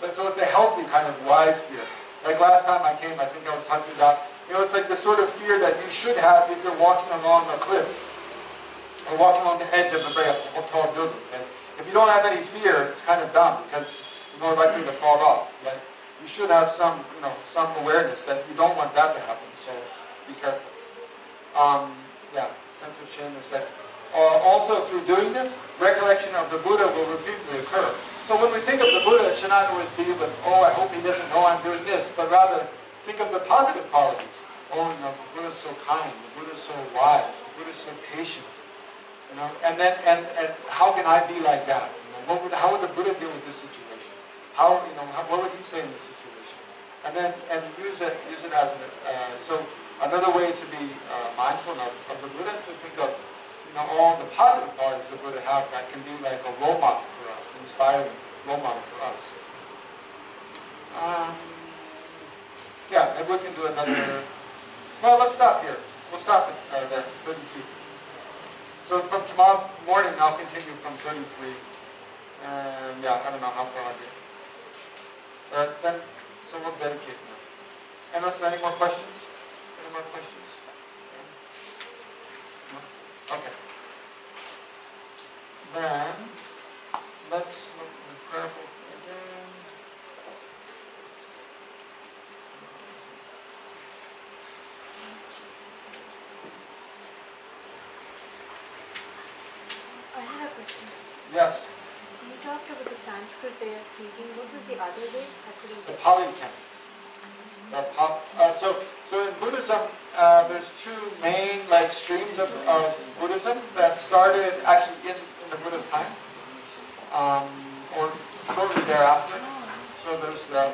But so it's a healthy kind of wise fear. Like last time I came, I think I was talking about, it's like the sort of fear that you should have if you're walking along a cliff or walking on the edge of a very tall building. Right? If you don't have any fear, it's kind of dumb because you're more likely to fall off. Right? You should have some awareness that you don't want that to happen. So be careful. Sense of shame, respect. Also, through doing this, recollection of the Buddha will repeatedly occur. So when we think of the Buddha, it should not always be with, I hope he doesn't know I'm doing this, but rather think of the positive qualities. The Buddha's so kind, the Buddha's so wise, the Buddha's so patient. And how can I be like that? How would the Buddha deal with this situation? What would he say in this situation? And use it as so another way to be mindful of the Buddha is to think of all the positive qualities the Buddha have that can be like a role model for us, an inspiring role model for us. Maybe we can do another. Well, let's stop here. We'll stop at there, 32. So from tomorrow morning, I'll continue from 33. And I don't know how far I'll get. So we'll dedicate now. Unless there are any more questions? Any more questions? No? Okay. Then, let's look at the prayer book again. I had a question. Yes. You talked about the Sanskrit way of thinking. What was the other way? I couldn't The get Pali canon. So in Buddhism, there's two main streams of Buddhism that started actually in the Buddha's time, or shortly thereafter. So there's I'm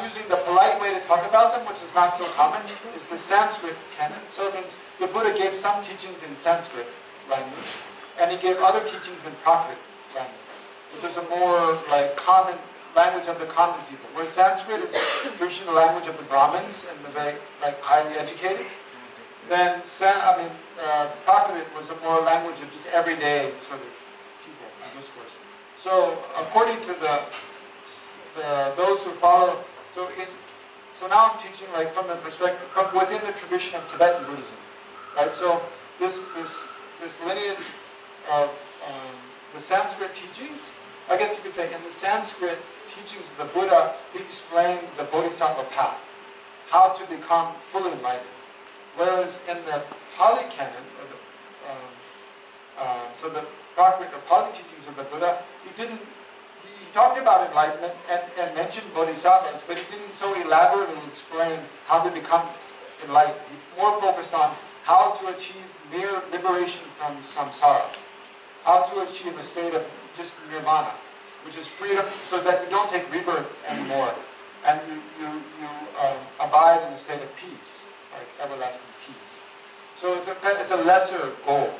using the polite way to talk about them, which is not so common, is the Sanskrit canon. So it means the Buddha gave some teachings in Sanskrit language, and he gave other teachings in Prakrit language, which is a more common language of the common people. Whereas Sanskrit is the traditional language of the Brahmins and the very highly educated. Then Prakrit was a more language of just everyday sort of people and discourse. So according to those who follow, so now I'm teaching from the perspective from within the tradition of Tibetan Buddhism, right? So this lineage of the Sanskrit teachings, I guess you could say in the Sanskrit teachings of the Buddha, he explained the Bodhisattva path, how to become fully enlightened. Whereas in the Pali canon, so the Prakrit or Pali teachings of the Buddha, he talked about enlightenment and mentioned bodhisattvas, but he didn't so elaborately explain how to become enlightened. He more focused on how to achieve mere liberation from samsara, how to achieve a state of just nirvana, which is freedom, so that you don't take rebirth anymore, and you abide in a state of peace, like everlasting peace. So it's a lesser goal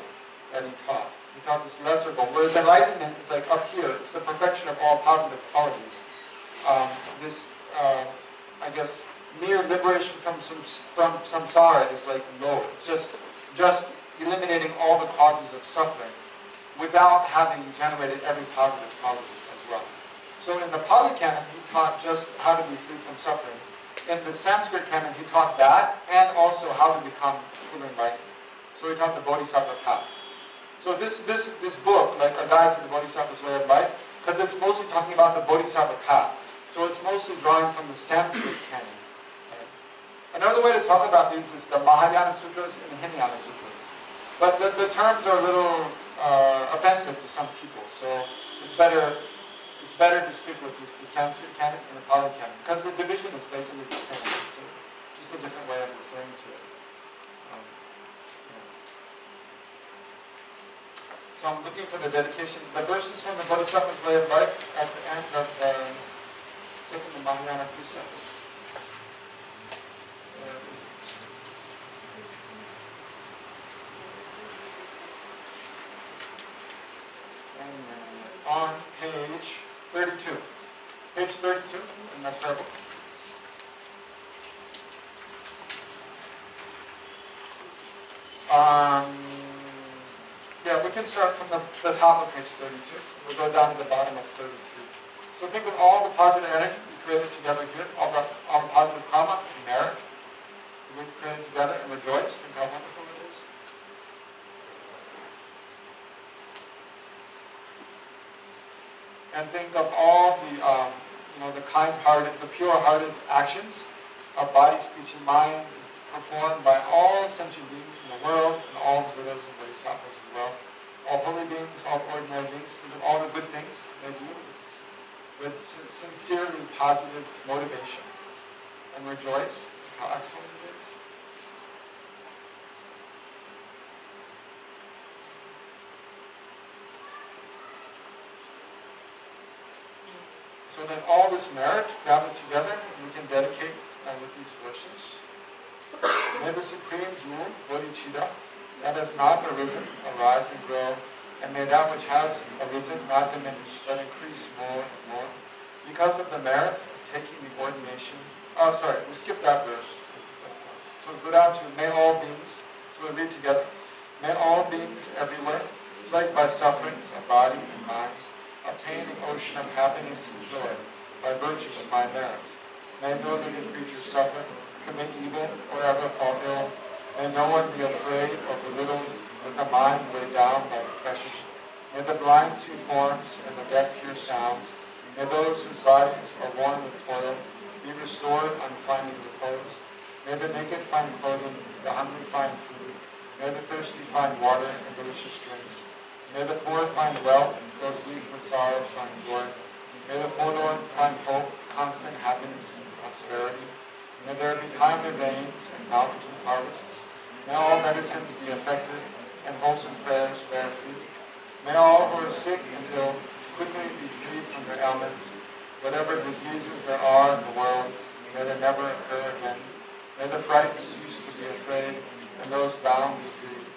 that he taught. He taught this lesser goal, whereas enlightenment is up here. It's the perfection of all positive qualities. I guess, mere liberation from samsara is lower. It's just eliminating all the causes of suffering without having generated every positive quality as well. So in the Pali canon, he taught just how to be free from suffering. In the Sanskrit canon, he taught that and also how to become fully enlightened. So he taught the Bodhisattva path. So this book, A Guide to the Bodhisattva's Way of Life, because it's mostly talking about the Bodhisattva path. So it's mostly drawing from the Sanskrit canon. Right? Another way to talk about these is the Mahayana Sutras and the Hinayana Sutras. But the terms are a little offensive to some people, so it's better to stick with just the Sanskrit canon and the Pali canon, because the division is basically the same. It's just a different way of referring to it. So I'm looking for the dedication. The verses from the Bodhisattva's Way of Life at the end of taking the Mahayana precepts. Where is it? And on page 32. Page 32 in that prayer book. Yeah, we can start from the top of page 32. We'll go down to the bottom of 33. So think of all the positive energy we created together here, all the positive karma and merit we've created together, and rejoice. Think how wonderful it is. And think of all the kind-hearted, the pure-hearted actions of body, speech, and mind performed by all sentient beings in the world, and all the Buddhas and Bodhisattvas as well. All holy beings, all ordinary beings, think of all the good things they do with sincerely positive motivation. And rejoice how excellent it is. So then all this merit gathered together, we can dedicate with these verses. May the Supreme Jewel, Bodhicitta, that has not arisen, arise and grow, and may that which has arisen not diminish, but increase more and more, because of the merits of taking the ordination. Oh, sorry, we skipped that verse. So go down to may all beings, so we read together. May all beings everywhere, plagued by sufferings of body and mind, obtain the ocean of happiness and joy by virtue of my merits. May no living creature suffer, commit evil, or ever fall ill. May no one be afraid or belittled with a mind weighed down by depression. May the blind see forms and the deaf hear sounds. May those whose bodies are worn with toil be restored on finding repose. May the naked find clothing, the hungry find food. May the thirsty find water and delicious drinks. May the poor find wealth, those weak with sorrow find joy. May the forlorn find hope, constant happiness and prosperity. May there be timely rains and bountiful harvests. May all medicines be effective and wholesome prayers bear fruit. May all who are sick and ill quickly be freed from their ailments. Whatever diseases there are in the world, may they never occur again. May the frightened cease to be afraid, and those bound be freed.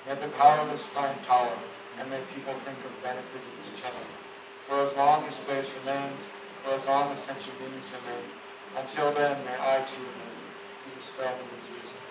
May the powerless find power, and may people think of benefiting each other. For as long as space remains, for as long as sentient beings remain, until then may I too remain to dispel the disease.